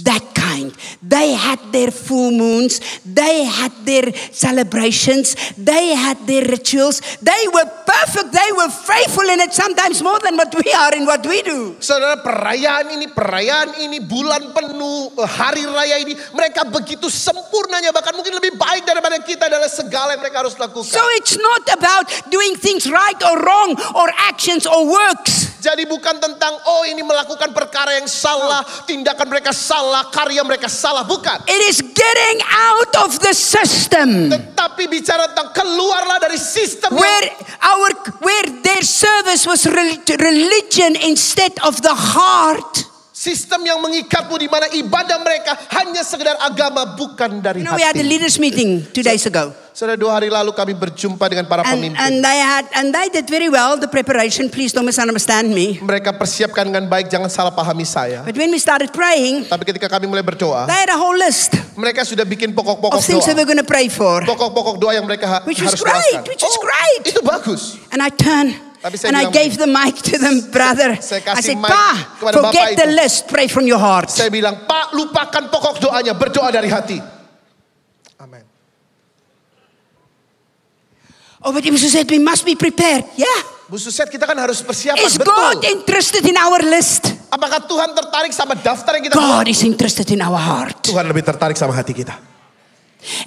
Speaker 1: that kind. They had their full moons, they had their celebrations, they had their rituals. They were perfect, they were faithful in it, sometimes more than what we are in what we do.
Speaker 2: Saudara, perayaan ini, bulan penuh, hari raya ini, mereka begitu sempurnanya, bahkan mungkin lebih baik daripada kita dalam segala yang mereka harus lakukan.
Speaker 1: So it's not about doing things right or wrong or actions or works.
Speaker 2: Jadi bukan tentang, oh ini melakukan perkara yang salah, tindakan mereka salah, karya mereka salah, bukan.
Speaker 1: It is getting out of the system
Speaker 2: Tetapi bicara tentang keluarlah dari sistem
Speaker 1: where their service was religion instead of the heart.
Speaker 2: sistem yang mengikatmu di mana ibadah mereka hanya sekedar agama, bukan dari
Speaker 1: You know, we had a
Speaker 2: hati.
Speaker 1: leaders meeting 2 days ago.
Speaker 2: Saudara, 2 hari lalu kami berjumpa dengan para pemimpin.
Speaker 1: And they did very well the preparation. Please don't misunderstand me.
Speaker 2: Mereka persiapkan dengan baik, jangan salah pahami saya.
Speaker 1: But when we started praying,
Speaker 2: Tapi ketika kami mulai berdoa,
Speaker 1: they had a whole list
Speaker 2: mereka sudah bikin pokok-pokok
Speaker 1: of things that we're
Speaker 2: doa.
Speaker 1: going to pray for.
Speaker 2: Pokok-pokok doa yang mereka
Speaker 1: Which was
Speaker 2: harus
Speaker 1: great,
Speaker 2: doakan.
Speaker 1: which was great.
Speaker 2: Itu bagus.
Speaker 1: And I turned
Speaker 2: Tapi saya
Speaker 1: and I
Speaker 2: bilang
Speaker 1: gave the mic to them, brother.
Speaker 2: Saya
Speaker 1: I
Speaker 2: kasih
Speaker 1: said,
Speaker 2: mic
Speaker 1: Pa,
Speaker 2: kepada
Speaker 1: forget
Speaker 2: Bapak
Speaker 1: the
Speaker 2: itu.
Speaker 1: list, pray from your heart.
Speaker 2: Saya bilang, Pak, lupakan pokok doanya, berdoa dari hati. Amin.
Speaker 1: Oh, but Ibu said we must be prepared. Yeah.
Speaker 2: Bu Suset, kita kan harus persiapan,
Speaker 1: Is
Speaker 2: betul.
Speaker 1: God interested in our list?
Speaker 2: Apakah Tuhan tertarik sama daftar yang kita
Speaker 1: God
Speaker 2: buat?
Speaker 1: is interested in our heart.
Speaker 2: Tuhan lebih tertarik sama hati kita.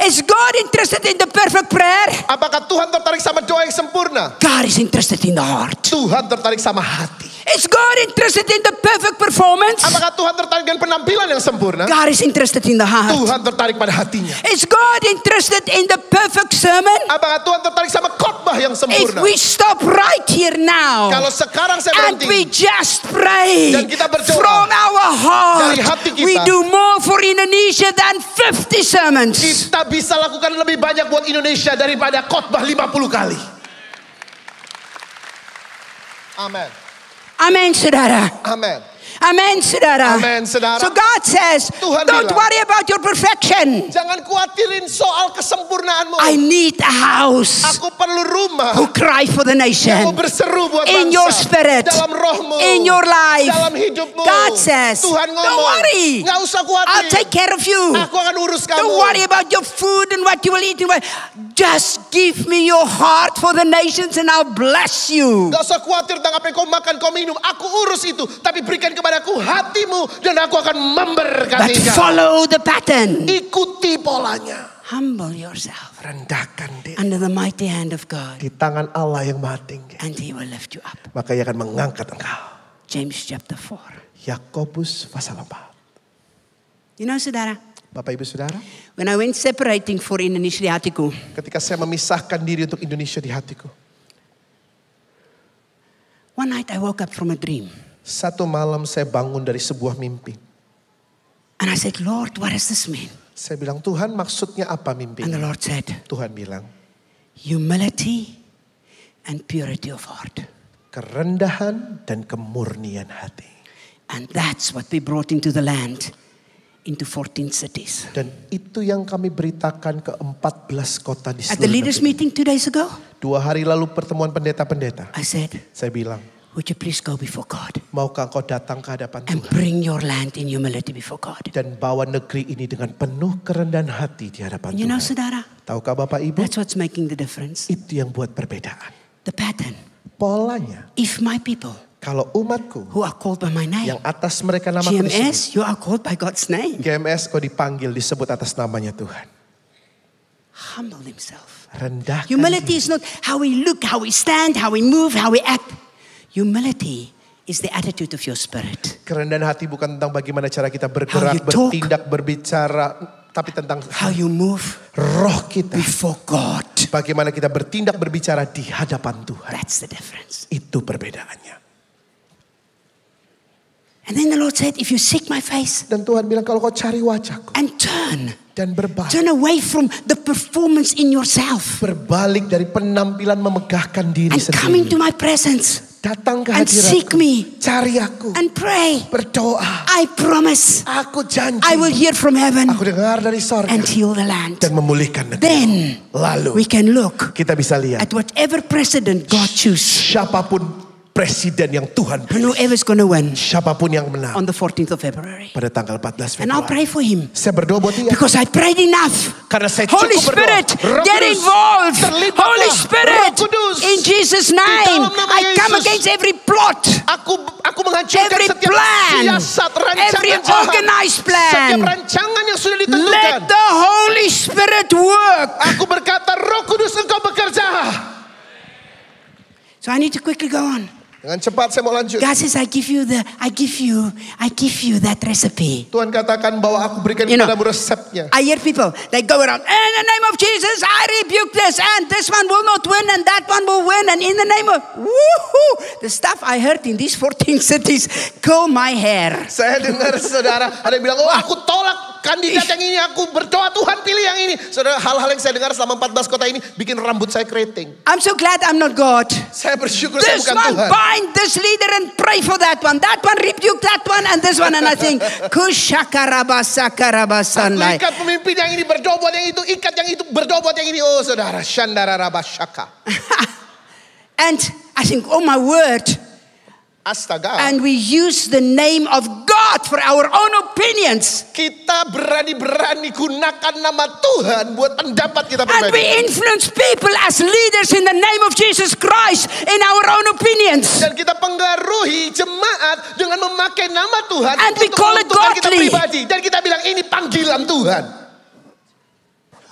Speaker 1: Is God interested in the perfect prayer?
Speaker 2: Apakah Tuhan tertarik sama doa yang sempurna?
Speaker 1: God is interested in the heart.
Speaker 2: Tuhan tertarik sama hati.
Speaker 1: Is God interested in the perfect performance?
Speaker 2: Apakah Tuhan tertarik dengan penampilan yang sempurna?
Speaker 1: God is interested in the heart.
Speaker 2: Tuhan tertarik pada hatinya.
Speaker 1: Is God interested in the perfect sermon?
Speaker 2: Apakah Tuhan tertarik sama khotbah yang
Speaker 1: If
Speaker 2: sempurna?
Speaker 1: we stop right here now
Speaker 2: Kalau sekarang saya
Speaker 1: and we
Speaker 2: berhenti
Speaker 1: just pray
Speaker 2: dan kita berdoa
Speaker 1: from our heart,
Speaker 2: dari hati kita,
Speaker 1: we do more for Indonesia than 50 sermons.
Speaker 2: kita bisa lakukan lebih banyak buat Indonesia daripada khotbah 50 kali. Amin.
Speaker 1: Amen, saudara.
Speaker 2: Amin.
Speaker 1: Amen, saudara.
Speaker 2: Amen, saudara.
Speaker 1: So God says,
Speaker 2: Tuhan
Speaker 1: don't
Speaker 2: bilang,
Speaker 1: worry about your perfection.
Speaker 2: Jangan khawatirin soal kesempurnaanmu.
Speaker 1: I need a house
Speaker 2: Aku perlu rumah
Speaker 1: who cry for the
Speaker 2: yang
Speaker 1: nation.
Speaker 2: mau berseru buat bangsa.
Speaker 1: In your spirit,
Speaker 2: dalam rohmu,
Speaker 1: in your life.
Speaker 2: dalam hidupmu.
Speaker 1: God says,
Speaker 2: Tuhan ngomong,
Speaker 1: don't worry.
Speaker 2: Nggak usah khawatir.
Speaker 1: I'll take care of you.
Speaker 2: Aku akan urus kamu.
Speaker 1: Don't worry about your food and what you will eat. Just give me your heart for the nations and I'll bless you.
Speaker 2: Gak usah khawatir tentang apa yang kau makan, kau minum. Aku urus itu. Tapi berikan kepadaku hatimu dan aku akan
Speaker 1: But
Speaker 2: memberkatinya.
Speaker 1: follow the pattern.
Speaker 2: Ikuti polanya.
Speaker 1: Humble yourself
Speaker 2: Rendahkan diri
Speaker 1: under the mighty hand of God
Speaker 2: di tangan Allah yang maha tinggi.
Speaker 1: and He will lift you up.
Speaker 2: Maka ia akan mengangkat engkau.
Speaker 1: James chapter 4.
Speaker 2: Yakobus pasal 4.
Speaker 1: You know, saudara,
Speaker 2: Bapak Ibu Saudara,
Speaker 1: when I went separating for Indonesia di hatiku,
Speaker 2: ketika saya memisahkan diri untuk Indonesia di hatiku,
Speaker 1: one night I woke up from a dream.
Speaker 2: satu malam saya bangun dari sebuah mimpi.
Speaker 1: And I said, Lord, what does this mean?
Speaker 2: Saya bilang, Tuhan maksudnya apa mimpi?
Speaker 1: And the Lord said,
Speaker 2: Tuhan bilang,
Speaker 1: humility and purity of heart.
Speaker 2: kerendahan dan kemurnian hati.
Speaker 1: And that's what we brought into the land, into 14 cities.
Speaker 2: Dan itu yang kami beritakan ke 14 kota di
Speaker 1: At the
Speaker 2: seluruh
Speaker 1: leaders
Speaker 2: negeri.
Speaker 1: meeting 2 days ago,
Speaker 2: 2 2 hari lalu pertemuan pendeta-pendeta.
Speaker 1: I said,
Speaker 2: Saya bilang,
Speaker 1: would you please go before God
Speaker 2: maukah engkau datang ke hadapan
Speaker 1: and
Speaker 2: Tuhan
Speaker 1: bring your land in humility before God?
Speaker 2: dan bawa negeri ini dengan penuh kerendahan hati di hadapan
Speaker 1: You know,
Speaker 2: Tuhan.
Speaker 1: saudara,
Speaker 2: Tahukah Bapak Ibu?
Speaker 1: that's what's making the difference.
Speaker 2: Itu yang buat perbedaan.
Speaker 1: The pattern.
Speaker 2: Polanya,
Speaker 1: If my people
Speaker 2: kalau umatku
Speaker 1: who are called by my name,
Speaker 2: yang atas mereka namaku disebut,
Speaker 1: GMS, you are called by God's name.
Speaker 2: GMS kau dipanggil disebut atas namanya Tuhan.
Speaker 1: Humble himself.
Speaker 2: Rendahkan
Speaker 1: Humility
Speaker 2: diri.
Speaker 1: is not how we look, how we stand, how we move, how we act. Humility is the attitude of your spirit.
Speaker 2: Kerendahan hati bukan tentang bagaimana cara kita
Speaker 1: How
Speaker 2: bergerak,
Speaker 1: you talk.
Speaker 2: bertindak, berbicara, tapi tentang
Speaker 1: How you move
Speaker 2: roh kita.
Speaker 1: before God.
Speaker 2: Bagaimana kita bertindak, berbicara di hadapan Tuhan.
Speaker 1: That's the difference.
Speaker 2: Itu perbedaannya.
Speaker 1: And then the Lord said, if you seek my face
Speaker 2: Dan Tuhan bilang kalau kau cari wajahku
Speaker 1: and turn
Speaker 2: dan berbalik.
Speaker 1: away from the performance in yourself
Speaker 2: Berbalik dari penampilan memegahkan diri
Speaker 1: and coming to
Speaker 2: sendiri.
Speaker 1: my presence
Speaker 2: Datang ke
Speaker 1: and seek
Speaker 2: hadiratku.
Speaker 1: me
Speaker 2: Cari aku.
Speaker 1: and pray,
Speaker 2: Berdoa.
Speaker 1: I promise
Speaker 2: Aku janji.
Speaker 1: I will hear from heaven
Speaker 2: Aku dengar dari sorga.
Speaker 1: and heal the land.
Speaker 2: Dan memulihkan negeri.
Speaker 1: Then
Speaker 2: Lalu
Speaker 1: we can look
Speaker 2: kita bisa lihat.
Speaker 1: at whatever president God chooses
Speaker 2: Siapapun presiden yang Tuhan
Speaker 1: and
Speaker 2: pilih.
Speaker 1: whoever's going to win
Speaker 2: Siapapun yang menang.
Speaker 1: on the 14th of February.
Speaker 2: Pada tanggal 14
Speaker 1: And I'll
Speaker 2: Februari.
Speaker 1: pray for him
Speaker 2: Saya berdoa buat dia.
Speaker 1: because I prayed enough.
Speaker 2: Karena saya
Speaker 1: Holy
Speaker 2: cukup berdoa.
Speaker 1: Spirit,
Speaker 2: Roh
Speaker 1: get
Speaker 2: Kudus,
Speaker 1: involved.
Speaker 2: terlibatlah.
Speaker 1: Holy Spirit,
Speaker 2: Roh Kudus,
Speaker 1: in Jesus'
Speaker 2: di
Speaker 1: name,
Speaker 2: dalam nama
Speaker 1: I come
Speaker 2: Yesus.
Speaker 1: against every plot,
Speaker 2: Aku menghancurkan
Speaker 1: every
Speaker 2: setiap
Speaker 1: plan,
Speaker 2: siasat, rancangan
Speaker 1: every
Speaker 2: jahat.
Speaker 1: organized plan.
Speaker 2: Setiap rancangan yang sudah ditentukan.
Speaker 1: Let the Holy Spirit work.
Speaker 2: Aku berkata, Roh Kudus engkau bekerja.
Speaker 1: So I need to quickly go on.
Speaker 2: Dengan cepat saya mau lanjut.
Speaker 1: God says, I give you that recipe.
Speaker 2: Tuhan katakan bahwa aku berikan
Speaker 1: You know,
Speaker 2: kepadamu resepnya.
Speaker 1: I hear people, they go around, in the name of Jesus, I rebuke this, and this one will not win, and that one will win, and in the name of, woohoo, the stuff I heard in these 14 cities, curl my hair.
Speaker 2: Saya dengar saudara, ada yang bilang, oh aku tolak kandidat yang ini, aku berdoa Tuhan pilih yang ini. Saudara, hal-hal yang saya dengar selama 14 kota ini, bikin rambut saya keriting.
Speaker 1: I'm so glad I'm not God.
Speaker 2: Saya bersyukur saya
Speaker 1: This
Speaker 2: bukan
Speaker 1: one
Speaker 2: Tuhan.
Speaker 1: bind this leader and pray for that one rebuke that one, and this one, and I think,
Speaker 2: Aku
Speaker 1: kushakarabasakarabasanai.
Speaker 2: ikat pemimpin yang ini, berdoa buat yang itu, ikat yang itu, berdoa buat yang ini. Oh saudara, Shandara Rabashaka.
Speaker 1: And I think, oh my word.
Speaker 2: Astaga.
Speaker 1: And we use the name of God for our own opinions.
Speaker 2: Kita berani-berani gunakan nama Tuhan buat pendapat kita
Speaker 1: And we
Speaker 2: pribadi.
Speaker 1: influence people as leaders in the name of Jesus Christ in our own opinions.
Speaker 2: Dan kita pengaruhi jemaat dengan memakai nama Tuhan
Speaker 1: And we
Speaker 2: untuk
Speaker 1: call it
Speaker 2: menentukan kita
Speaker 1: godly.
Speaker 2: pribadi. Dan kita bilang ini panggilan Tuhan.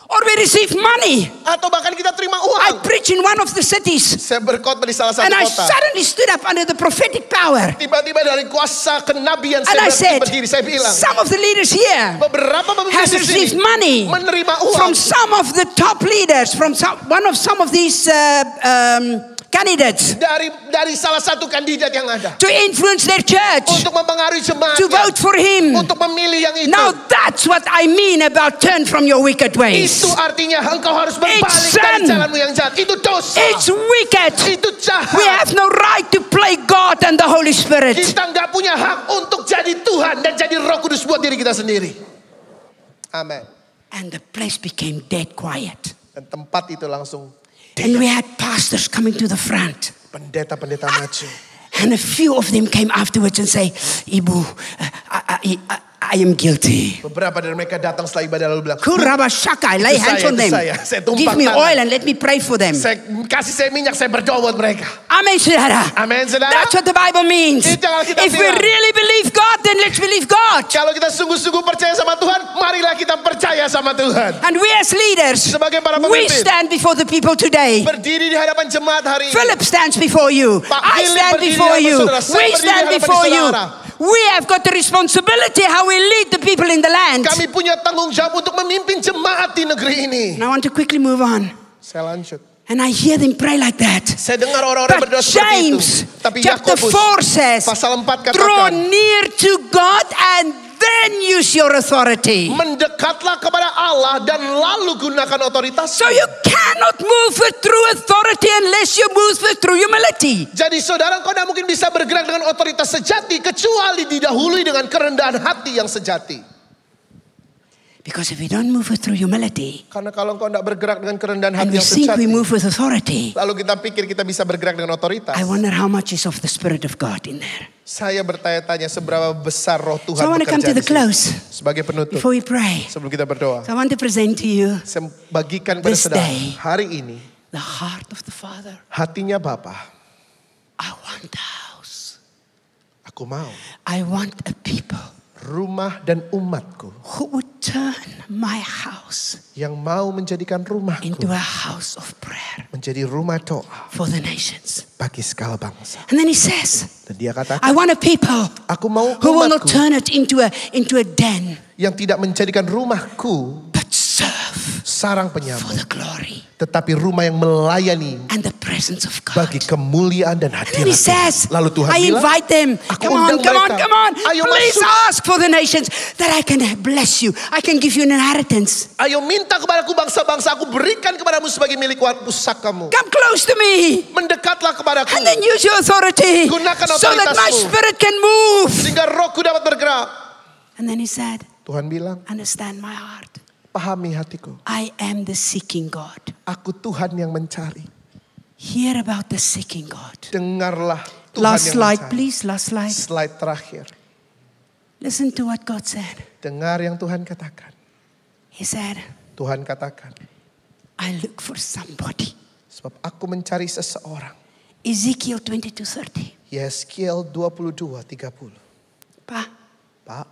Speaker 1: Or we receive money.
Speaker 2: Atau bahkan kita terima
Speaker 1: I
Speaker 2: uang.
Speaker 1: preach in one of the cities.
Speaker 2: Saya berkhotbah di salah satu
Speaker 1: And I
Speaker 2: kota.
Speaker 1: suddenly stood up under the prophetic power.
Speaker 2: Tiba-tiba dari kuasa kenabian
Speaker 1: And I
Speaker 2: saya
Speaker 1: said,
Speaker 2: berdiri. Saya bilang,
Speaker 1: some of the leaders here
Speaker 2: beberapa pemimpin
Speaker 1: has
Speaker 2: di
Speaker 1: received
Speaker 2: sini
Speaker 1: money
Speaker 2: menerima uang
Speaker 1: from some of the top leaders, from some of these candidates
Speaker 2: dari salah satu kandidat yang ada
Speaker 1: to influence their church,
Speaker 2: untuk mempengaruhi jemaat,
Speaker 1: to vote for him.
Speaker 2: untuk memilih yang itu.
Speaker 1: Now that's what I mean about turn from your wicked ways.
Speaker 2: Itu artinya engkau harus berbalik
Speaker 1: It's
Speaker 2: dari
Speaker 1: sin.
Speaker 2: jalanmu yang jahat. Itu dosa.
Speaker 1: It's wicked.
Speaker 2: Itu jahat.
Speaker 1: We have no right to play God and the Holy Spirit.
Speaker 2: Kita nggak punya hak untuk jadi Tuhan dan jadi Roh Kudus buat diri kita sendiri. Amin.
Speaker 1: And the place became dead quiet.
Speaker 2: Dan tempat itu langsung
Speaker 1: And we had pastors coming to the front.
Speaker 2: pendeta-pendeta maju.
Speaker 1: And a few of them came afterwards and say, Ibu, I am guilty.
Speaker 2: Beberapa dari mereka datang setelah ibadah lalu bilang,
Speaker 1: Kurabashaka, I lay
Speaker 2: Itu
Speaker 1: hands
Speaker 2: saya,
Speaker 1: on
Speaker 2: itu
Speaker 1: them.
Speaker 2: saya tumpang
Speaker 1: Give me
Speaker 2: tangan.
Speaker 1: oil and let me pray for them.
Speaker 2: kasih saya minyak, saya berdoa buat mereka.
Speaker 1: Amen, saudara.
Speaker 2: Amin, saudara.
Speaker 1: That's what the Bible means.
Speaker 2: Itu yang Alkitab
Speaker 1: If we
Speaker 2: bilang.
Speaker 1: really believe God, then let's believe God.
Speaker 2: Kalau kita sungguh-sungguh percaya sama Tuhan, marilah kita percaya sama Tuhan.
Speaker 1: And we as leaders,
Speaker 2: Sebagai para
Speaker 1: we
Speaker 2: pemimpin,
Speaker 1: stand before the people today.
Speaker 2: berdiri di hadapan jemaat hari ini.
Speaker 1: Philip stands before you.
Speaker 2: Pak
Speaker 1: I
Speaker 2: Philip
Speaker 1: stand
Speaker 2: berdiri di
Speaker 1: before
Speaker 2: hadapan
Speaker 1: you.
Speaker 2: saudara. Saya
Speaker 1: We
Speaker 2: berdiri di
Speaker 1: stand
Speaker 2: hadapan
Speaker 1: before you.
Speaker 2: saudara.
Speaker 1: We have got the responsibility how we lead the people in the land.
Speaker 2: Kami punya tanggung jawab untuk memimpin jemaat di negeri ini.
Speaker 1: And I want to quickly move on.
Speaker 2: Saya lanjut.
Speaker 1: And I hear them pray like that.
Speaker 2: Saya dengar orang-orang
Speaker 1: But
Speaker 2: berdoa seperti itu.
Speaker 1: James
Speaker 2: Tapi
Speaker 1: chapter
Speaker 2: Yakobus
Speaker 1: 4 says,
Speaker 2: pasal 4
Speaker 1: draw
Speaker 2: katakan,
Speaker 1: near to God and then use your authority.
Speaker 2: mendekatlah kepada Allah dan lalu gunakan otoritas.
Speaker 1: So you cannot move it through authority unless you move it through humility.
Speaker 2: Jadi saudara, kau tidak mungkin bisa bergerak dengan otoritas sejati kecuali didahului dengan kerendahan hati yang sejati.
Speaker 1: Because if we don't move through humility
Speaker 2: Karena kalau engkau tidak bergerak dengan kerendahan
Speaker 1: and
Speaker 2: hati
Speaker 1: we
Speaker 2: yang
Speaker 1: think we
Speaker 2: sejati,
Speaker 1: move with authority,
Speaker 2: lalu kita pikir kita bisa bergerak dengan otoritas.
Speaker 1: I wonder how much is of the Spirit of God in there.
Speaker 2: Saya bertanya-tanya seberapa besar roh Tuhan
Speaker 1: So I want to come
Speaker 2: bekerja
Speaker 1: to the
Speaker 2: di sini.
Speaker 1: close
Speaker 2: Sebagai penutup,
Speaker 1: before we pray.
Speaker 2: sebelum kita berdoa,
Speaker 1: So I want to present to you
Speaker 2: saya bagikan kepada
Speaker 1: This
Speaker 2: saudara
Speaker 1: day.
Speaker 2: hari ini
Speaker 1: the heart of the Father.
Speaker 2: hatinya Bapa.
Speaker 1: I want a house.
Speaker 2: Aku mau
Speaker 1: I want a people
Speaker 2: rumah dan umatku
Speaker 1: who would turn my house
Speaker 2: yang mau menjadikan rumahku
Speaker 1: into a house of prayer
Speaker 2: menjadi rumah doa
Speaker 1: for the nations.
Speaker 2: bagi segala bangsa.
Speaker 1: And then he says,
Speaker 2: Dan dia katakan,
Speaker 1: I want a people
Speaker 2: aku mau
Speaker 1: who will not
Speaker 2: umatku
Speaker 1: turn it into a den,
Speaker 2: yang tidak menjadikan rumahku
Speaker 1: but serve
Speaker 2: sarang
Speaker 1: for
Speaker 2: penyambut,
Speaker 1: the glory
Speaker 2: tetapi rumah yang melayani
Speaker 1: and the presence of God.
Speaker 2: bagi kemuliaan dan
Speaker 1: And then he
Speaker 2: hadirat
Speaker 1: says,
Speaker 2: Tuhan. Lalu Tuhan
Speaker 1: I
Speaker 2: bilang,
Speaker 1: invite them.
Speaker 2: aku
Speaker 1: Come on,
Speaker 2: undang
Speaker 1: come on,
Speaker 2: mereka.
Speaker 1: come on.
Speaker 2: Ayo
Speaker 1: Please
Speaker 2: masuk.
Speaker 1: ask for the nations that I can bless you. I can give you an inheritance.
Speaker 2: Ayo minta kepadaku bangsa-bangsa, aku berikan kepadamu sebagai milik pusakamu.
Speaker 1: Come close to me.
Speaker 2: Mendekatlah kepadaku,
Speaker 1: And then use your authority
Speaker 2: Gunakan
Speaker 1: so that my
Speaker 2: otoritasmu.
Speaker 1: spirit can move.
Speaker 2: sehingga rohku dapat bergerak.
Speaker 1: And then he said,
Speaker 2: Tuhan bilang,
Speaker 1: understand my heart.
Speaker 2: pahami hatiku.
Speaker 1: I am the seeking God.
Speaker 2: Aku Tuhan yang mencari.
Speaker 1: Hear about the seeking God.
Speaker 2: Dengarlah Tuhan
Speaker 1: Last
Speaker 2: yang
Speaker 1: slide,
Speaker 2: mencari.
Speaker 1: please. Last slide.
Speaker 2: Slide terakhir.
Speaker 1: Listen to what God said.
Speaker 2: Dengar yang Tuhan katakan.
Speaker 1: He said,
Speaker 2: Tuhan katakan,
Speaker 1: I look for somebody.
Speaker 2: sebab aku mencari seseorang.
Speaker 1: Ezekiel 22:30.
Speaker 2: Yeskiel 22:30.
Speaker 1: Pa,
Speaker 2: Pak,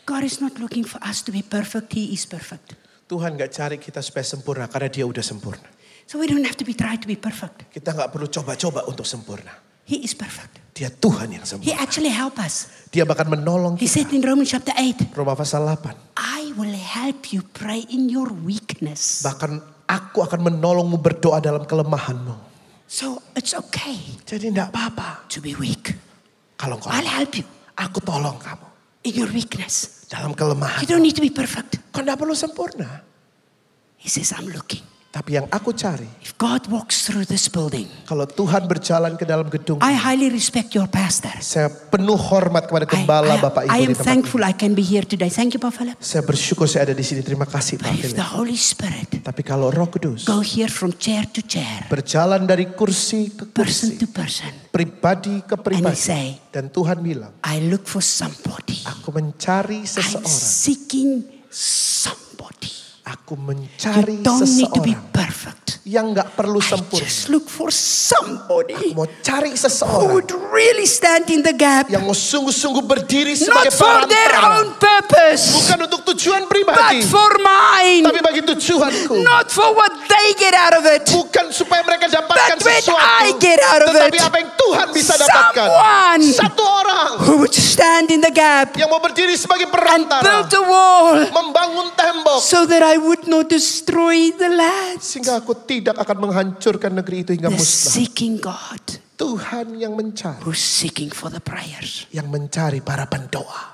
Speaker 1: God is not looking for us to be perfect. He is perfect.
Speaker 2: Tuhan gak cari kita supaya sempurna karena dia udah sempurna.
Speaker 1: So we don't have to be trying to be perfect.
Speaker 2: Kita gak perlu coba-coba untuk sempurna.
Speaker 1: He is perfect.
Speaker 2: Dia Tuhan yang
Speaker 1: He
Speaker 2: sempurna.
Speaker 1: actually help us.
Speaker 2: Dia bahkan menolong
Speaker 1: He
Speaker 2: kita.
Speaker 1: said in Romans chapter 8,
Speaker 2: Roma pasal 8.
Speaker 1: I will help you pray in your weakness.
Speaker 2: Bahkan aku akan menolongmu berdoa dalam kelemahanmu.
Speaker 1: So it's okay
Speaker 2: Jadi gak apa-apa.
Speaker 1: to be weak.
Speaker 2: Kalau kau,
Speaker 1: I'll help you
Speaker 2: aku tolong kamu.
Speaker 1: in your weakness.
Speaker 2: Dalam kelemahan.
Speaker 1: You don't need to be perfect.
Speaker 2: Kau gak perlu sempurna.
Speaker 1: He says, I'm looking.
Speaker 2: Tapi yang aku cari,
Speaker 1: If God walks through this building,
Speaker 2: kalau Tuhan berjalan ke dalam gedung,
Speaker 1: I highly respect your pastor.
Speaker 2: saya penuh hormat kepada gembala Bapak Ibu
Speaker 1: I am
Speaker 2: di tempat
Speaker 1: thankful
Speaker 2: ini.
Speaker 1: I can be here today. Thank you, Pak Philip.
Speaker 2: Saya bersyukur saya ada di sini. Terima kasih Pak
Speaker 1: But if
Speaker 2: Philip.
Speaker 1: the Holy Spirit
Speaker 2: Tapi kalau Roh Kudus
Speaker 1: go here from chair to chair,
Speaker 2: berjalan dari kursi ke
Speaker 1: person
Speaker 2: kursi,
Speaker 1: to person,
Speaker 2: pribadi ke
Speaker 1: and he
Speaker 2: pribadi,
Speaker 1: say,
Speaker 2: dan Tuhan bilang,
Speaker 1: I look for somebody.
Speaker 2: aku mencari
Speaker 1: I'm
Speaker 2: seseorang.
Speaker 1: seeking somebody.
Speaker 2: Aku mencari
Speaker 1: You don't need to be
Speaker 2: seseorang
Speaker 1: perfect.
Speaker 2: yang gak perlu
Speaker 1: I
Speaker 2: sempurna.
Speaker 1: just look for somebody
Speaker 2: Aku mau cari
Speaker 1: who
Speaker 2: seseorang
Speaker 1: would really stand in the gap,
Speaker 2: yang mau sungguh-sungguh berdiri
Speaker 1: not
Speaker 2: sebagai
Speaker 1: for their
Speaker 2: perantara.
Speaker 1: own purpose,
Speaker 2: Bukan untuk tujuan
Speaker 1: but
Speaker 2: pribadi,
Speaker 1: for mine.
Speaker 2: tapi bagi tujuanku.
Speaker 1: Not for what they get out of it,
Speaker 2: Bukan supaya mereka dapatkan
Speaker 1: but when
Speaker 2: sesuatu,
Speaker 1: I get out of
Speaker 2: tetapi
Speaker 1: it.
Speaker 2: apa yang Tuhan bisa dapatkan.
Speaker 1: Someone
Speaker 2: Satu orang
Speaker 1: who would stand in the gap
Speaker 2: yang mau berdiri sebagai
Speaker 1: and
Speaker 2: perantara,
Speaker 1: build a wall
Speaker 2: membangun tembok,
Speaker 1: so that I would not destroy the land.
Speaker 2: sehingga aku tidak akan menghancurkan negeri itu hingga
Speaker 1: The
Speaker 2: musnah.
Speaker 1: seeking God
Speaker 2: Tuhan yang mencari,
Speaker 1: who's seeking for the prayers.
Speaker 2: yang mencari para pendoa.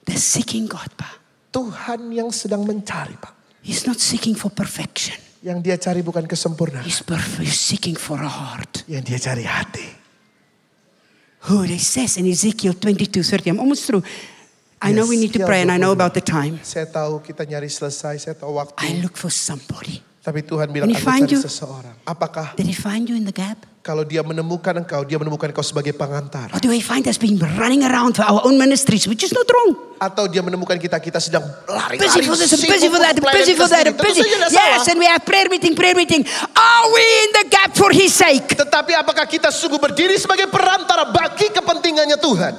Speaker 1: The seeking God, Pa.
Speaker 2: Tuhan yang sedang mencari, Pak.
Speaker 1: He's not seeking for perfection.
Speaker 2: Yang dia cari bukan kesempurnaan,
Speaker 1: He's seeking for a heart.
Speaker 2: yang dia cari hati.
Speaker 1: Who it says in Ezekiel 22:30. I'm almost through. I know we need to pray and I know about the time.
Speaker 2: Saya tahu kita nyari selesai, saya tahu waktu.
Speaker 1: I look for somebody.
Speaker 2: Tapi Tuhan bilang,
Speaker 1: And he
Speaker 2: aku
Speaker 1: find
Speaker 2: cari
Speaker 1: you.
Speaker 2: seseorang. Apakah
Speaker 1: Did he find you in the gap?
Speaker 2: kalau dia menemukan engkau, dia menemukan engkau sebagai pengantara?
Speaker 1: Or do he find us being running around for our own ministries, which is not wrong?
Speaker 2: Atau dia menemukan kita sedang lari-lari,
Speaker 1: Busy for this,
Speaker 2: sibuk
Speaker 1: busy for that,
Speaker 2: untuk
Speaker 1: busy for that,
Speaker 2: pelayanan
Speaker 1: busy.
Speaker 2: sendiri. Tentu saja tidak
Speaker 1: Yes,
Speaker 2: salah.
Speaker 1: and we have prayer meeting. Are we in the gap for his sake?
Speaker 2: Tetapi apakah kita sungguh berdiri sebagai perantara bagi kepentingannya Tuhan?